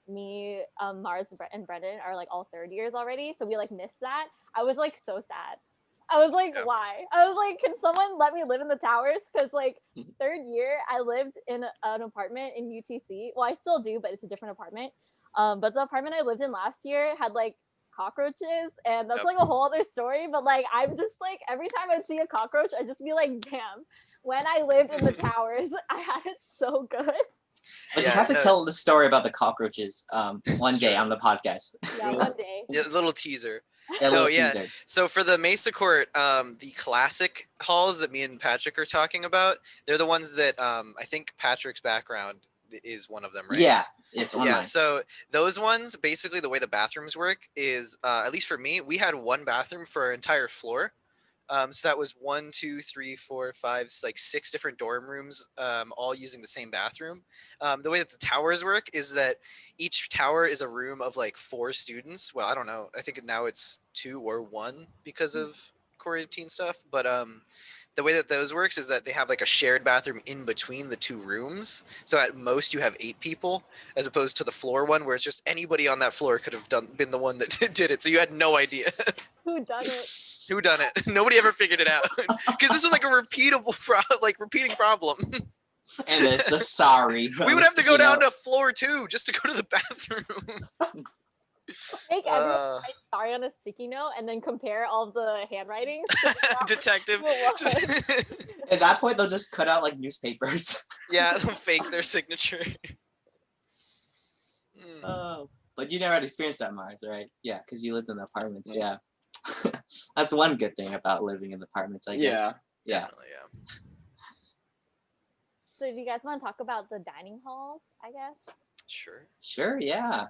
[SPEAKER 1] me, Mars and Brendan are like all third years already, so we like missed that. I was like so sad. I was like,
[SPEAKER 3] Yeah.
[SPEAKER 1] why? I was like, can someone let me live in the towers? Because like third year, I lived in an apartment in UTC. Well, I still do, but it's a different apartment. But the apartment I lived in last year had like cockroaches, and that's
[SPEAKER 3] Yep.
[SPEAKER 1] like a whole other story. But like, I'm just like, every time I'd see a cockroach, I'd just be like, damn. When I lived in the towers, I had it so good.
[SPEAKER 2] But
[SPEAKER 3] Yeah,
[SPEAKER 2] you have to
[SPEAKER 3] no.
[SPEAKER 2] tell the story about the cockroaches one
[SPEAKER 3] It's
[SPEAKER 2] day
[SPEAKER 3] true.
[SPEAKER 2] on the podcast.
[SPEAKER 1] Yeah, one day.
[SPEAKER 3] Yeah, little teaser.
[SPEAKER 2] Yeah, little
[SPEAKER 3] yeah.
[SPEAKER 2] teaser.
[SPEAKER 3] So for the Mesa Court, the classic halls that me and Patrick are talking about, they're the ones that I think Patrick's background is one of them, right?
[SPEAKER 2] Yeah, it's online.
[SPEAKER 3] Yeah, so those ones, basically the way the bathrooms work is, at least for me, we had one bathroom for our entire floor. So that was 1, 2, 3, 4, 5, like 6 different dorm rooms, all using the same bathroom. The way that the towers work is that each tower is a room of like 4 students. Well, I don't know. I think now it's 2 or 1 because of quarantine stuff. But the way that those works is that they have like a shared bathroom in between the 2 rooms. So at most you have 8 people, as opposed to the floor one where it's just anybody on that floor could have been the one that did it. So you had no idea.
[SPEAKER 1] Who done it?
[SPEAKER 3] Who done it? Nobody ever figured it out because this was like a repeating problem.
[SPEAKER 2] And it's a sorry.
[SPEAKER 3] We would have to go down to floor 2 just to go to the bathroom.
[SPEAKER 1] Make everyone write sorry on a sticky note and then compare all the handwritings.
[SPEAKER 3] Detective.
[SPEAKER 2] At that point, they'll just cut out like newspapers.
[SPEAKER 3] Yeah, they'll fake their signature.
[SPEAKER 2] But you never had experienced that, Mars, right? Yeah, because you lived in apartments. Yeah. That's one good thing about living in apartments, I guess. Yeah.
[SPEAKER 3] Definitely, yeah.
[SPEAKER 1] So if you guys want to talk about the dining halls, I guess.
[SPEAKER 3] Sure.
[SPEAKER 2] Sure, yeah.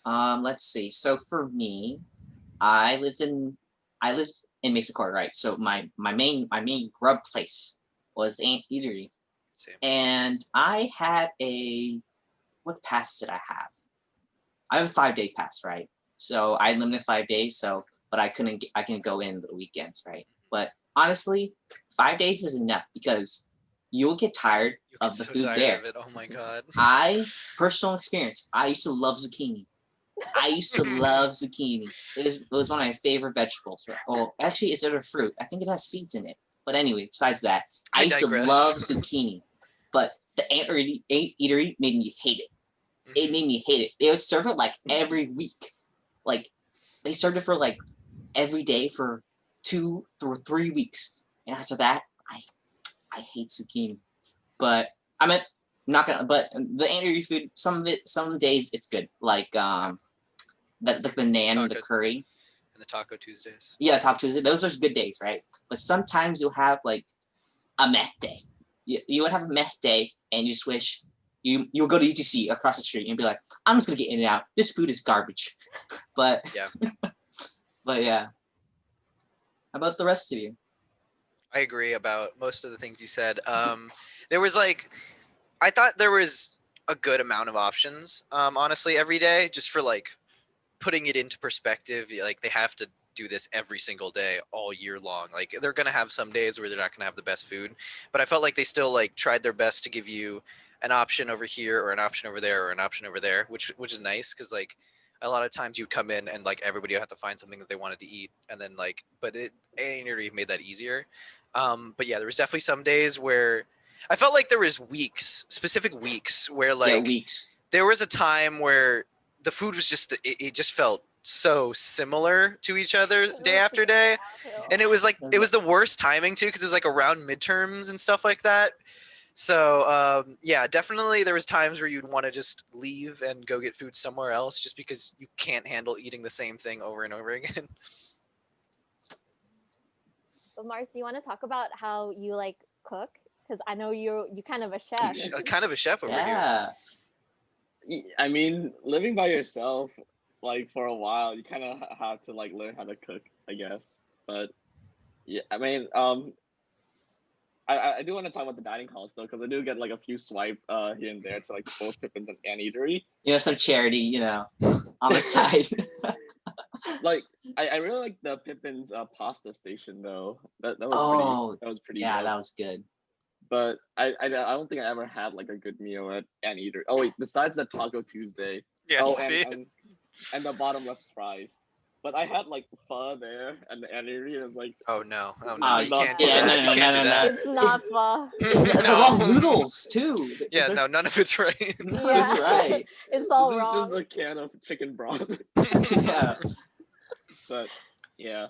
[SPEAKER 2] Let's see. So for me, I lived in Mesa Court, right? So my main grub place was the Ant Eatery.
[SPEAKER 3] Same.
[SPEAKER 2] And I had what pass did I have? I have a 5-day pass, right? So I limited 5 days, but I can go in the weekends, right? But honestly, 5 days is enough because you'll get tired of the food there.
[SPEAKER 3] Oh my god.
[SPEAKER 2] Personal experience, I used to love zucchini. It was one of my favorite vegetables. Oh, actually, it's a fruit. I think it has seeds in it. But anyway, besides that, I used
[SPEAKER 3] digress.
[SPEAKER 2] to love zucchini. But the Ant Eatery made me hate it. It made me hate it. They would serve it like every week. Like they served it for like every day for 2 or 3 weeks. And after that, I hate zucchini. But but the Ant Eatery food, some days it's good. Like the naan and the curry.
[SPEAKER 3] And the Taco Tuesdays.
[SPEAKER 2] Yeah, Taco Tuesday. Those are good days, right? But sometimes you'll have like a meh day. You would have a meh day and you just wish you'll go to UTC across the street and be like, I'm just gonna get in and out. This food is garbage. But
[SPEAKER 3] yeah.
[SPEAKER 2] But yeah. How about the rest of you?
[SPEAKER 3] I agree about most of the things you said. There was I thought there was a good amount of options, honestly, every day, just for like putting it into perspective. Like they have to do this every single day all year long. Like they're going to have some days where they're not going to have the best food, but I felt like they still like tried their best to give you an option over here or an option over there or an option over there, which is nice. Cause like a lot of times you'd come in and like everybody would have to find something that they wanted to eat. And then like, but A&E made that easier. But yeah, there was definitely some days where I felt like there was specific weeks where like
[SPEAKER 2] weeks.
[SPEAKER 3] There was a time where the food was just, it just felt so similar to each other day after day. And it was the worst timing too, because it was like around midterms and stuff like that. So yeah, definitely there was times where you'd want to just leave and go get food somewhere else just because you can't handle eating the same thing over and over again.
[SPEAKER 1] But Mars, do you want to talk about how you like cook? Because I know you kind of a chef.
[SPEAKER 3] Kind of a chef over here.
[SPEAKER 2] Yeah.
[SPEAKER 4] I mean, living by yourself, like for a while, you kind of have to like learn how to cook, I guess. But yeah, I mean, I do want to talk about the dining halls though, because I do get like a few swipe here and there to like both Pippins and Eatery.
[SPEAKER 2] You know, some charity, you know, on the side.
[SPEAKER 4] Like I really like the Pippin's pasta station though. That was pretty
[SPEAKER 2] yeah,
[SPEAKER 4] good.
[SPEAKER 2] that was good.
[SPEAKER 4] But I don't think I ever had like a good meal at an Eatery. Oh wait, besides the Taco Tuesday.
[SPEAKER 3] Yeah,
[SPEAKER 4] Oh,
[SPEAKER 3] see?
[SPEAKER 4] and the bottom left fries. But I had like pho there and the Eatery, and it was like,
[SPEAKER 3] Oh no,
[SPEAKER 2] Oh,
[SPEAKER 3] you can't do
[SPEAKER 2] yeah,
[SPEAKER 3] that.
[SPEAKER 2] no,
[SPEAKER 3] You can't do that.
[SPEAKER 1] It's not pho.
[SPEAKER 2] It's the wrong noodles too.
[SPEAKER 3] Yeah, no, none of it's right.
[SPEAKER 2] No,
[SPEAKER 1] Yeah.
[SPEAKER 2] it's right.
[SPEAKER 1] It's all
[SPEAKER 4] this
[SPEAKER 1] wrong.
[SPEAKER 4] is just a can of chicken broth.
[SPEAKER 2] Yeah.
[SPEAKER 4] But yeah.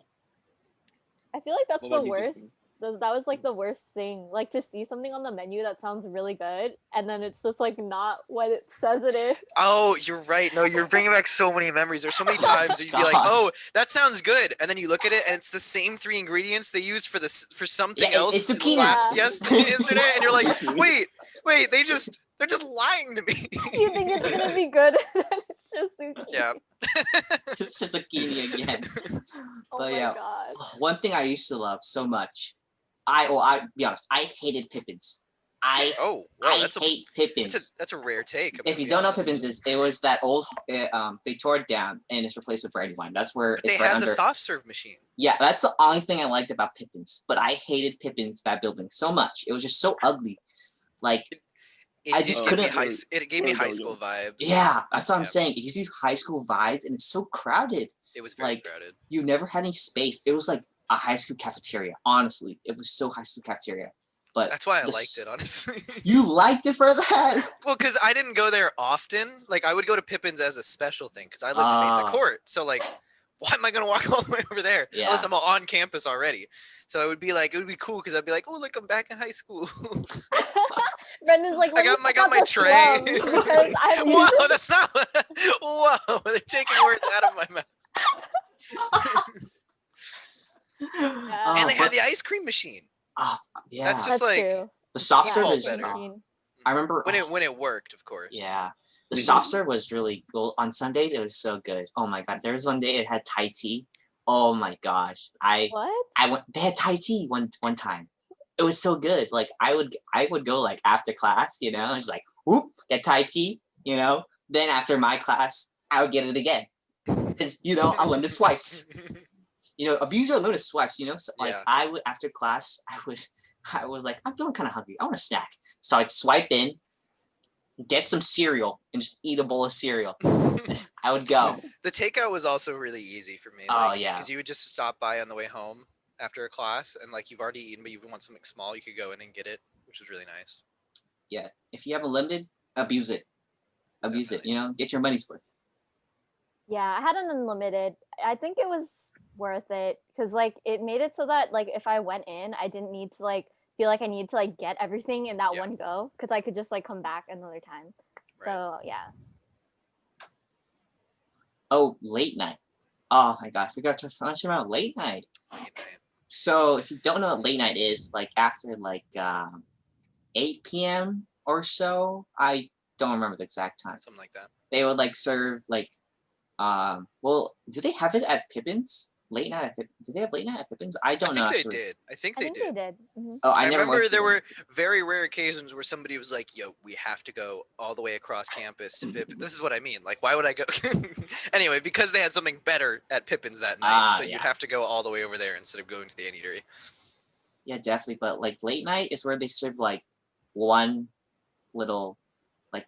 [SPEAKER 1] I feel like that's
[SPEAKER 4] What
[SPEAKER 1] the
[SPEAKER 4] about you,
[SPEAKER 1] worst.
[SPEAKER 4] Christine?
[SPEAKER 1] That was like the worst thing. Like to see something on the menu that sounds really good, and then it's just like not what it says it is.
[SPEAKER 3] Oh, you're right. No, you're bringing back so many memories. There's so many times where you'd be like,
[SPEAKER 2] God.
[SPEAKER 3] "Oh, that sounds good," and then you look at it, and it's the same 3 ingredients they used for something
[SPEAKER 2] Yeah,
[SPEAKER 3] else
[SPEAKER 2] it's zucchini.
[SPEAKER 3] yesterday, and you're like, "Wait, they're just lying to me."
[SPEAKER 1] You think it's gonna be good, and then it's just zucchini.
[SPEAKER 3] Yeah.
[SPEAKER 2] Just a zucchini again.
[SPEAKER 1] Oh
[SPEAKER 2] But
[SPEAKER 1] my
[SPEAKER 2] yeah,
[SPEAKER 1] god.
[SPEAKER 2] one thing I used to love so much. I'll be honest, I hated Pippins. I
[SPEAKER 3] Oh, wow,
[SPEAKER 2] hate Pippins.
[SPEAKER 3] that's a rare take. I'm
[SPEAKER 2] If
[SPEAKER 3] gonna
[SPEAKER 2] you
[SPEAKER 3] be
[SPEAKER 2] don't know
[SPEAKER 3] honest.
[SPEAKER 2] Pippins, it was that old. They tore it down and it's replaced with Brandywine. That's where
[SPEAKER 3] But they
[SPEAKER 2] it's right
[SPEAKER 3] had
[SPEAKER 2] under.
[SPEAKER 3] the soft serve machine.
[SPEAKER 2] Yeah, that's the only thing I liked about Pippins. But I hated Pippins, that building, so much. It was just so ugly. Like, I just
[SPEAKER 3] It gave me
[SPEAKER 2] couldn't.
[SPEAKER 3] it gave me high school vibes.
[SPEAKER 2] Yeah, that's what I'm
[SPEAKER 3] Yeah.
[SPEAKER 2] saying. It gives you high school vibes, and it's so crowded.
[SPEAKER 3] It was very
[SPEAKER 2] Like,
[SPEAKER 3] crowded.
[SPEAKER 2] You never had any space. It was like a high school cafeteria. Honestly, it was so high school cafeteria. But
[SPEAKER 3] That's why I liked it, honestly.
[SPEAKER 2] You liked it for that?
[SPEAKER 3] Well, because I didn't go there often. Like, I would go to Pippin's as a special thing because I lived in Mesa Court. So, like, why am I going to walk all the way over there?
[SPEAKER 2] Yeah.
[SPEAKER 3] Unless I'm on campus already. So it would be cool because I'd be like, oh, look, I'm back in high school.
[SPEAKER 1] Brendan's like,
[SPEAKER 3] I got my tray. Whoa, that's not. Whoa, they're taking words out of my mouth.
[SPEAKER 1] Yeah.
[SPEAKER 3] And they
[SPEAKER 2] but-
[SPEAKER 3] had the ice cream machine.
[SPEAKER 2] Yeah.
[SPEAKER 3] That's just
[SPEAKER 1] That's
[SPEAKER 3] like
[SPEAKER 1] true.
[SPEAKER 2] The soft
[SPEAKER 1] Yeah,
[SPEAKER 2] serve
[SPEAKER 3] all
[SPEAKER 2] is.
[SPEAKER 3] better.
[SPEAKER 2] I remember
[SPEAKER 3] when it worked, of course.
[SPEAKER 2] Yeah. The soft serve was really cool. On Sundays, it was so good. Oh my god. There was one day it had Thai tea. Oh my gosh.
[SPEAKER 1] What?
[SPEAKER 2] They had Thai tea one time. It was so good. Like I would go like after class, you know, it's like whoop, get Thai tea, you know. Then after my class, I would get it again. It's, you know, unlimited swipes. You know, abuse your unlimited swipes, you know. So, like
[SPEAKER 3] Yeah.
[SPEAKER 2] I would after class, I was like, I'm feeling kind of hungry. I want a snack. So I'd swipe in, get some cereal, and just eat a bowl of cereal. I would go.
[SPEAKER 3] The takeout was also really easy for me.
[SPEAKER 2] Oh, yeah.
[SPEAKER 3] Because you would just stop by on the way home after a class, and like you've already eaten, but you want something small, you could go in and get it, which was really nice.
[SPEAKER 2] Yeah. If you have a limited, abuse it. Abuse
[SPEAKER 3] Definitely.
[SPEAKER 2] it. You know, get your money's worth.
[SPEAKER 1] Yeah, I had an unlimited. I think it was worth it because like it made it so that like if I went in, I didn't need to like feel like I needed to like get everything in that
[SPEAKER 3] Yeah.
[SPEAKER 1] one go because I could just like come back another time.
[SPEAKER 3] Right.
[SPEAKER 1] So yeah.
[SPEAKER 2] Oh, late night. Oh my god, I forgot to mention about late night.
[SPEAKER 3] Late night.
[SPEAKER 2] So if you don't know what late night is, like after like 8 p.m. or so, I don't remember the exact time.
[SPEAKER 3] Something like that.
[SPEAKER 2] They would like serve like well, do they have it at Pippin's? Late night at Did they have late night at Pippin's? I don't know.
[SPEAKER 3] I think
[SPEAKER 2] actually.
[SPEAKER 3] they did. I think
[SPEAKER 1] I
[SPEAKER 3] they
[SPEAKER 1] think
[SPEAKER 3] did.
[SPEAKER 1] they did. Mhm.
[SPEAKER 2] Oh,
[SPEAKER 3] I
[SPEAKER 2] I never
[SPEAKER 3] remember
[SPEAKER 2] worked
[SPEAKER 3] there
[SPEAKER 2] for
[SPEAKER 3] were very rare occasions where somebody was like, yo, we have to go all the way across campus to Pippin. This is what I mean. Like, why would I go? Anyway, because they had something better at Pippin's that night. So
[SPEAKER 2] yeah.
[SPEAKER 3] you'd have to go all the way over there instead of going to the Eatery.
[SPEAKER 2] Yeah, definitely. But like late night is where they serve like one little like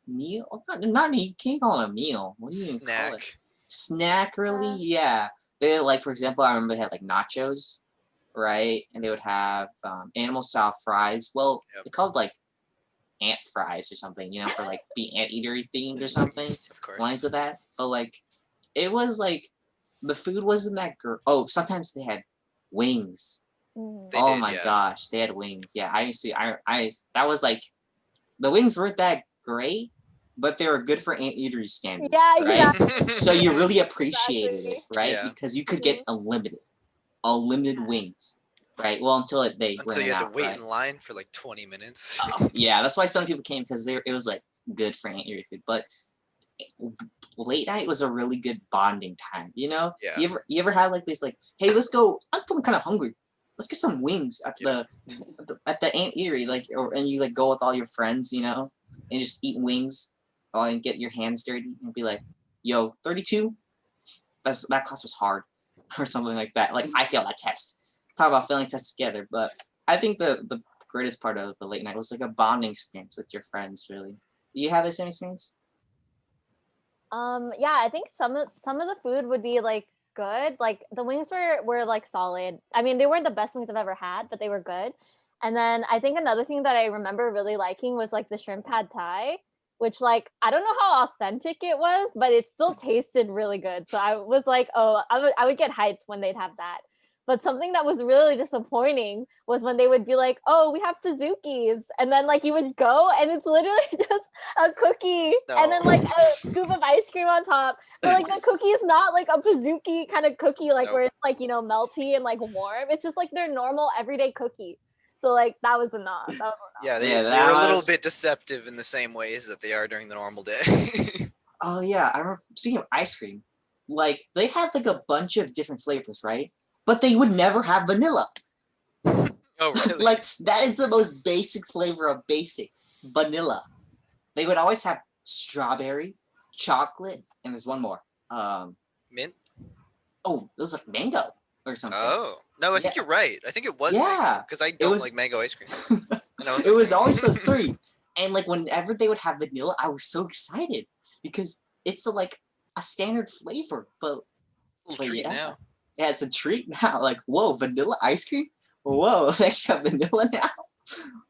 [SPEAKER 2] meal. Not you can't call it a meal. What do you even call it? Snack, really? Yeah. They like, for example, I remember they had like nachos, right? And they would have animal style fries. Well,
[SPEAKER 3] Yep.
[SPEAKER 2] they called like ant fries or something, you know, for like the ant eatery themed or something.
[SPEAKER 3] Of course.
[SPEAKER 2] Lines of that. But like, it was like the food wasn't that great. Oh, sometimes they had wings.
[SPEAKER 3] They
[SPEAKER 2] Oh
[SPEAKER 3] did,
[SPEAKER 2] my
[SPEAKER 3] yeah.
[SPEAKER 2] gosh, they had wings. Yeah, I that was like the wings weren't that great, but they were good for anteatery standards,
[SPEAKER 1] Yeah,
[SPEAKER 2] right?
[SPEAKER 1] exactly.
[SPEAKER 2] So you really appreciated
[SPEAKER 1] Exactly.
[SPEAKER 2] it, right?
[SPEAKER 3] Yeah.
[SPEAKER 2] Because you could get unlimited wings, right? Well, until they
[SPEAKER 3] Until you
[SPEAKER 2] ran
[SPEAKER 3] had to
[SPEAKER 2] out,
[SPEAKER 3] wait
[SPEAKER 2] right?
[SPEAKER 3] in line for like 20 minutes.
[SPEAKER 2] Yeah, that's why some people came because it was like good for anteatery food. But late night was a really good bonding time. You know,
[SPEAKER 3] Yeah.
[SPEAKER 2] you ever had like this like, hey, let's go. I'm feeling kind of hungry. Let's get some wings at
[SPEAKER 3] Yep.
[SPEAKER 2] the anteatery, like, and you like go with all your friends, you know, and just eat wings, and get your hands dirty and be like, yo, 32. That class was hard, or something like that. Like I failed that test. Talk about failing tests together, but I think the greatest part of the late night was like a bonding experience with your friends. Really, you have the same experience?
[SPEAKER 1] Yeah, I think some of the food would be like good. Like the wings were like solid. I mean, they weren't the best wings I've ever had, but they were good. And then I think another thing that I remember really liking was like the shrimp pad thai, which like I don't know how authentic it was, but it still tasted really good. So I was like, oh, I would get hyped when they'd have that. But something that was really disappointing was when they would be like, "Oh, we have Pizookies," and then like you would go, and it's literally just a cookie, and then like
[SPEAKER 3] No.
[SPEAKER 1] a scoop of ice cream on top. But like the cookie is not like a Pizookie kind of cookie, like where
[SPEAKER 3] Nope.
[SPEAKER 1] it's like melty and like warm. It's just like their normal everyday cookie. So like that was enough. That was
[SPEAKER 3] Yeah,
[SPEAKER 2] Yeah,
[SPEAKER 3] they
[SPEAKER 2] that
[SPEAKER 3] were a little
[SPEAKER 2] was-
[SPEAKER 3] bit deceptive in the same ways that they are during the normal day.
[SPEAKER 2] Oh yeah, I remember. Speaking of ice cream, like they had like a bunch of different flavors, right? But they would never have vanilla.
[SPEAKER 3] Oh, really?
[SPEAKER 2] Like that is the most basic flavor of basic vanilla. They would always have strawberry, chocolate, and there's one more.
[SPEAKER 3] Mint?
[SPEAKER 2] Oh, it was like mango or something.
[SPEAKER 3] Oh. No, I think
[SPEAKER 2] Yeah.
[SPEAKER 3] you're right. I think it was
[SPEAKER 2] Yeah.
[SPEAKER 3] mango because I don't
[SPEAKER 2] was-
[SPEAKER 3] like mango ice cream. And I
[SPEAKER 2] It was always those three. And like whenever they would have vanilla, I was so excited because it's like a standard flavor, but
[SPEAKER 3] Little treat
[SPEAKER 2] yeah.
[SPEAKER 3] now.
[SPEAKER 2] Yeah, it's a treat now. Like, whoa, vanilla ice cream? Whoa, extra vanilla now.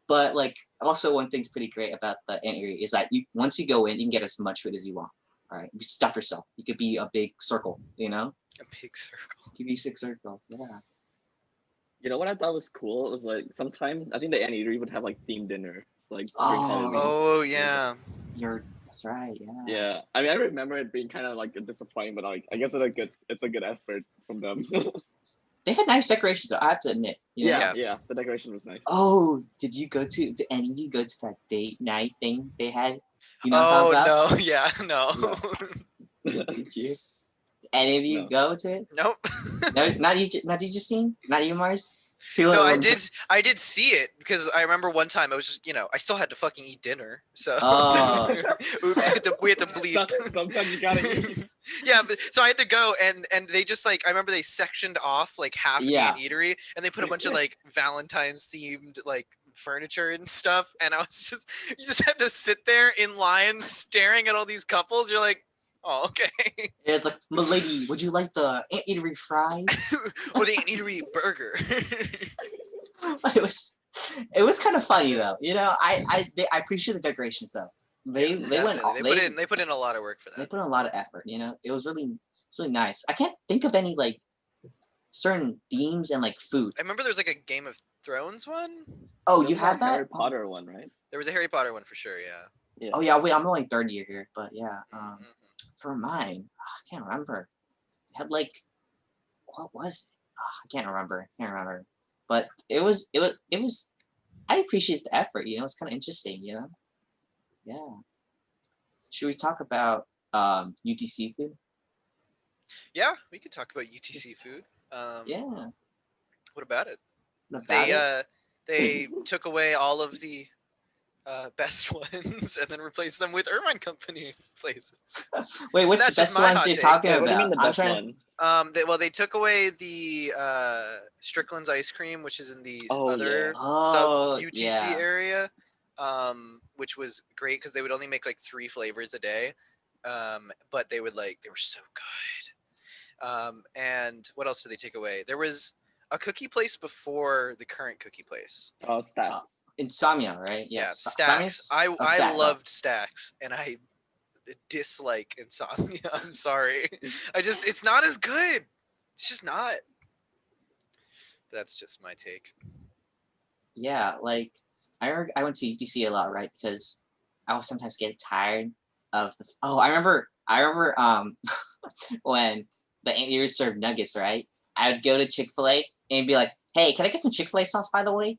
[SPEAKER 2] But like, also one thing's pretty great about the anteatery is that once you go in, you can get as much food as you want. All right, you can stuff yourself. You could be a big circle, you know?
[SPEAKER 3] A big circle.
[SPEAKER 2] You could be a big circle. Yeah.
[SPEAKER 4] You know what I thought was cool? It was like sometimes I think the anteatery would have like themed dinner, like during
[SPEAKER 2] Oh.
[SPEAKER 4] Halloween.
[SPEAKER 3] Oh, yeah.
[SPEAKER 2] That's right. Yeah.
[SPEAKER 4] Yeah, I mean, I remember it being kind of like a disappointment, but like I guess it's a good effort from them.
[SPEAKER 2] They had nice decorations, though, I have to admit. You know?
[SPEAKER 4] yeah, the decoration was nice.
[SPEAKER 2] Oh, did any of you go to that date night thing they had? You know what I'm talking about?
[SPEAKER 3] No. Yeah, no.
[SPEAKER 2] Did you? Did any of you
[SPEAKER 4] No.
[SPEAKER 2] go to it?
[SPEAKER 3] Nope.
[SPEAKER 2] No, not you, Justine? Not you, Mars?
[SPEAKER 3] No, I did see it because I remember one time I was just, I still had to fucking eat dinner. So
[SPEAKER 2] Oh.
[SPEAKER 3] oops, we had to bleep.
[SPEAKER 4] Sometimes you gotta eat.
[SPEAKER 3] Yeah, but so I had to go and they just like I remember they sectioned off like half
[SPEAKER 2] Yeah.
[SPEAKER 3] the eatery and they put a bunch of like Valentine's themed like furniture and stuff and I was just you just had to sit there in line staring at all these couples. You're like, oh, okay.
[SPEAKER 2] Yeah, it's like, milady, would you like the anteatery fries?
[SPEAKER 3] Or the eatery burger.
[SPEAKER 2] It was kind of funny though. You know, I appreciate the decorations though. They
[SPEAKER 3] put in a lot of work for
[SPEAKER 2] They
[SPEAKER 3] that.
[SPEAKER 2] put in a lot of effort. You know, it's really nice. I can't think of any like certain themes and like food.
[SPEAKER 3] I remember there was like a Game of Thrones one.
[SPEAKER 2] Oh,
[SPEAKER 4] There's
[SPEAKER 2] you had that?
[SPEAKER 4] Harry Potter one, right?
[SPEAKER 3] There was a Harry Potter one for sure, yeah.
[SPEAKER 2] Oh yeah, wait, I'm only third year here, but yeah.
[SPEAKER 3] Mhm.
[SPEAKER 2] For mine, I can't remember. It had like, what was it? I can't remember. But it was. I appreciate the effort. You know, it's kind of interesting. You know. Yeah. Should we talk about UTC food?
[SPEAKER 3] Yeah, we could talk about UTC food.
[SPEAKER 2] Yeah.
[SPEAKER 3] What about it?
[SPEAKER 2] About it?
[SPEAKER 3] They took away all of the best ones and then replaced them with Irvine Company places.
[SPEAKER 2] Wait, which
[SPEAKER 3] That's just
[SPEAKER 2] best
[SPEAKER 3] my
[SPEAKER 2] ones
[SPEAKER 3] hot
[SPEAKER 2] you're
[SPEAKER 3] take.
[SPEAKER 2] talking
[SPEAKER 4] Wait,
[SPEAKER 2] about?
[SPEAKER 4] what do you mean the
[SPEAKER 2] I'm
[SPEAKER 4] best
[SPEAKER 2] trying.
[SPEAKER 4] one?
[SPEAKER 3] They took away the Strickland's ice cream, which is in the
[SPEAKER 4] Oh,
[SPEAKER 3] other
[SPEAKER 4] yeah.
[SPEAKER 2] Oh,
[SPEAKER 3] sub UTC
[SPEAKER 2] yeah.
[SPEAKER 3] area, which was great because they would only make like 3 flavors a day, but they were so good. And what else did they take away? There was a cookie place before the current cookie place.
[SPEAKER 4] Oh, stats.
[SPEAKER 2] Insomnia, right?
[SPEAKER 3] Yeah,
[SPEAKER 2] Stacks.
[SPEAKER 3] Stacks. I
[SPEAKER 2] Stacks.
[SPEAKER 3] loved Stacks, and I dislike insomnia. I'm sorry. It's not as good. It's just not. That's just my take.
[SPEAKER 2] Yeah, like I went to UTC a lot, right? Because I would sometimes get tired of the. Oh, I remember when the Aunt Mary served nuggets, right? I would go to Chick-fil-A and be like, "Hey, can I get some Chick-fil-A sauce, by the way?"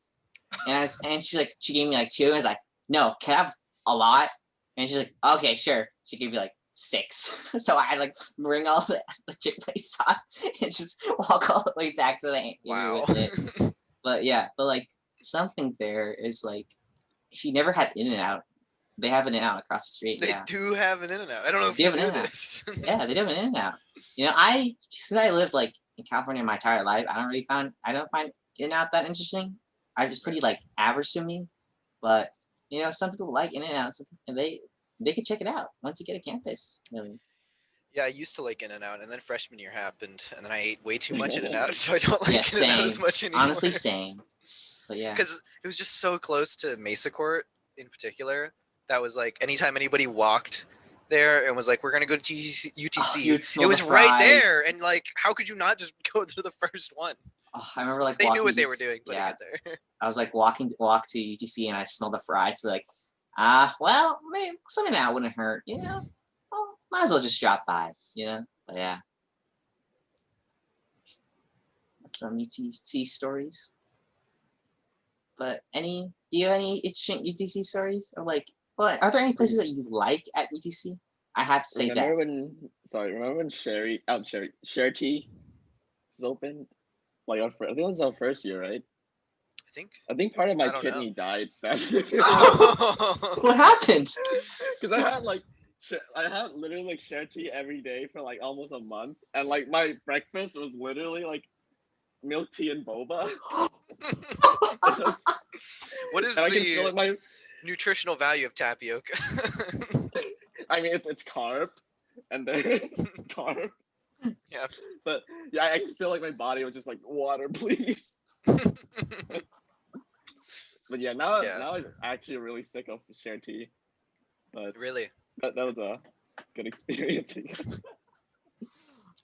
[SPEAKER 2] And she gave me like two. And I was like, "No, can I have a lot?" And she's like, "Okay, sure." She gave me like 6. So I like bring all the Chick-fil-A sauce and just walk all the way back to the Aunt Mary
[SPEAKER 3] Wow.
[SPEAKER 2] with it. But yeah, but like something there is like, she never had In-N-Out. They have an In-N-Out across the street.
[SPEAKER 3] They
[SPEAKER 2] Yeah.
[SPEAKER 3] do have an In-N-Out. I don't know if
[SPEAKER 2] They
[SPEAKER 3] you
[SPEAKER 2] have an
[SPEAKER 3] knew
[SPEAKER 2] In-N-Out.
[SPEAKER 3] this.
[SPEAKER 2] Yeah, they do have an In-N-Out. You know, since I live like in California my entire life, I don't find In-N-Out that interesting. I just pretty like average to me. But you know, some people like In-N-Out, and they could check it out once you get a campus. You know,
[SPEAKER 3] Yeah, I used to like In-N-Out, and then freshman year happened, and then I ate way too much In-N-Out, so I don't like
[SPEAKER 2] yeah,
[SPEAKER 3] In-N-Out as
[SPEAKER 2] same.
[SPEAKER 3] much anymore.
[SPEAKER 2] Honestly, same. But yeah.
[SPEAKER 3] Because it was just so close to Mesa Court in particular. That was like anytime anybody walked there and was like, "We're gonna go to UTC,"
[SPEAKER 2] you'd smell
[SPEAKER 3] it was
[SPEAKER 2] the
[SPEAKER 3] right
[SPEAKER 2] fries.
[SPEAKER 3] there, and like, how could you not just go to the first one?
[SPEAKER 2] Oh, I remember like
[SPEAKER 3] They
[SPEAKER 2] walking
[SPEAKER 3] knew what they
[SPEAKER 2] to
[SPEAKER 3] were doing putting
[SPEAKER 2] yeah.
[SPEAKER 3] it there.
[SPEAKER 2] I was like walk to UTC and I smelled the fries. We're like, well, maybe something that wouldn't hurt, you know. Well, might as well just drop by, you know. But yeah, that's some UTC stories. But do you have any interesting UTC stories? Or like, well, are there any places that you like at UTC? I have to say
[SPEAKER 4] Remember when Share Tea was opened? Like I think it was our first year, right? I think part of my
[SPEAKER 3] I don't
[SPEAKER 4] kidney
[SPEAKER 3] know.
[SPEAKER 4] died that
[SPEAKER 2] What happened?
[SPEAKER 4] because I had literally like Share Tea every day for like almost a month, and like my breakfast was literally like milk tea and boba.
[SPEAKER 3] What is
[SPEAKER 4] And I can feel
[SPEAKER 3] the
[SPEAKER 4] it my
[SPEAKER 3] nutritional value of tapioca?
[SPEAKER 4] I mean it's carb, and there's carb.
[SPEAKER 3] Yeah.
[SPEAKER 4] But yeah, I can feel like my body was just like, water, please. But yeah, now I'm actually really sick of Share Tea. But
[SPEAKER 3] Really?
[SPEAKER 4] that was a good experience.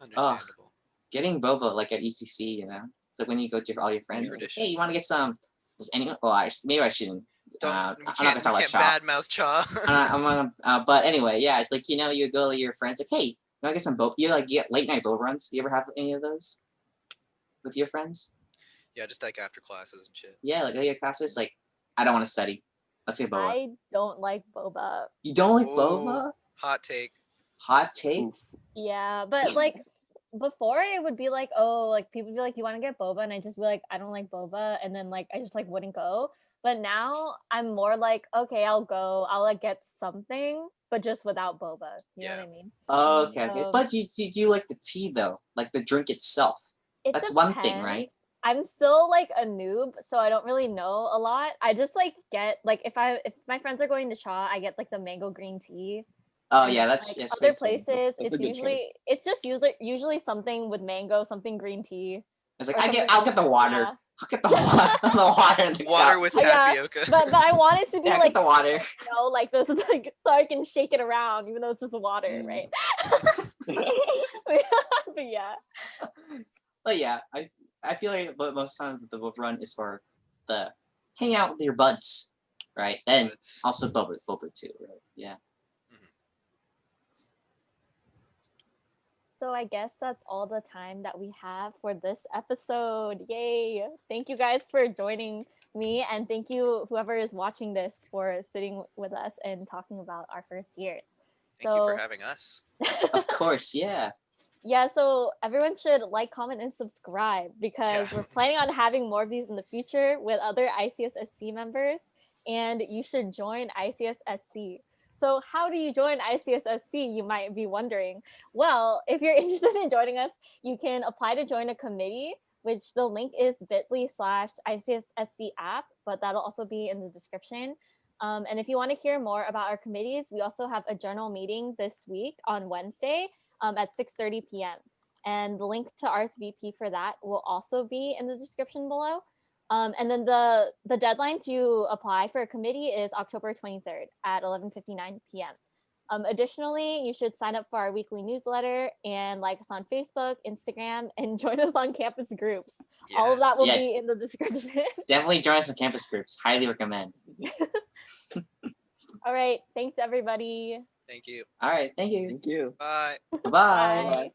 [SPEAKER 3] Understandable.
[SPEAKER 2] Getting boba like at ETC, you know. It's like when you go to all your friends, like,
[SPEAKER 3] Tradition.
[SPEAKER 2] hey, you want to get some? Does anyone? Well, maybe I shouldn't.
[SPEAKER 3] We
[SPEAKER 2] I'm not
[SPEAKER 3] can't
[SPEAKER 2] gonna talk about Cha.
[SPEAKER 3] badmouth Cha.
[SPEAKER 2] But anyway, yeah, it's like, you know, you go to your friends like, hey, you want to get some boba? You like get late night boba runs? You ever have any of those with your friends?
[SPEAKER 3] Yeah, just like after classes and shit.
[SPEAKER 2] Yeah, like your classes, like, I don't want to study. Let's get boba.
[SPEAKER 1] I don't like boba.
[SPEAKER 2] You don't like
[SPEAKER 3] Ooh.
[SPEAKER 2] boba?
[SPEAKER 3] Hot take.
[SPEAKER 2] Hot take?
[SPEAKER 1] Yeah, but like before it would be like, oh, like people would be like, you want to get boba? And I just be like, I don't like boba. And then like, I just like wouldn't go. But now I'm more like, okay, I'll go. I'll like get something, but just without boba. You know what I mean?
[SPEAKER 2] Oh, okay. But you like the tea though, like the drink itself.
[SPEAKER 1] It
[SPEAKER 2] That's
[SPEAKER 1] depends.
[SPEAKER 2] one thing, right?
[SPEAKER 1] I'm still like a noob, so I don't really know a lot. I just like get like if my friends are going to Cha, I get like the mango green tea.
[SPEAKER 2] Oh
[SPEAKER 1] And
[SPEAKER 2] yeah,
[SPEAKER 1] then,
[SPEAKER 2] that's
[SPEAKER 1] like,
[SPEAKER 2] that's
[SPEAKER 1] other
[SPEAKER 2] pretty simple.
[SPEAKER 1] places.
[SPEAKER 4] That's a good choice.
[SPEAKER 1] It's just usually something with mango, something green tea.
[SPEAKER 2] It's like
[SPEAKER 1] or
[SPEAKER 2] I'll get the water.
[SPEAKER 1] Yeah.
[SPEAKER 2] I'll get the water, the water in the
[SPEAKER 3] Water
[SPEAKER 2] cup.
[SPEAKER 3] with
[SPEAKER 1] Yeah,
[SPEAKER 3] tapioca.
[SPEAKER 1] but I want it to be
[SPEAKER 2] Yeah,
[SPEAKER 1] like
[SPEAKER 2] get the water.
[SPEAKER 1] you know, like this, like so I can shake it around, even though it's just the water, right? But yeah.
[SPEAKER 2] But yeah, I feel like but most times the boba run is for the hang out with your buds, right? And also boba too, right? Yeah.
[SPEAKER 1] So I guess that's all the time that we have for this episode. Yay! Thank you guys for joining me, and thank you whoever is watching this for sitting with us and talking about our first year.
[SPEAKER 3] Thank you for having us.
[SPEAKER 2] Of course, yeah.
[SPEAKER 1] Yeah, so everyone should like, comment, and subscribe because we're planning on having more of these in the future with other ICSSC members, and you should join ICSSC. So how do you join ICSSC, you might be wondering? Well, if you're interested in joining us, you can apply to join a committee, which the link is bit.ly/ICSSC app, but that'll also be in the description. And if you want to hear more about our committees, we also have a journal meeting this week on Wednesday at 6:30 p.m. And the link to RSVP for that will also be in the description below. And then the deadline to apply for a committee is October 23rd at 11:59 p.m. Additionally, you should sign up for our weekly newsletter and like us on Facebook, Instagram, and join us on campus groups. All of that will
[SPEAKER 2] Yeah.
[SPEAKER 1] be in the description.
[SPEAKER 2] Definitely join us in campus groups. Highly recommend.
[SPEAKER 1] All right. Thanks, everybody.
[SPEAKER 3] Thank you.
[SPEAKER 2] All right. Thank you.
[SPEAKER 4] Thank you.
[SPEAKER 3] Bye.
[SPEAKER 2] Bye.
[SPEAKER 1] Bye.
[SPEAKER 4] Bye.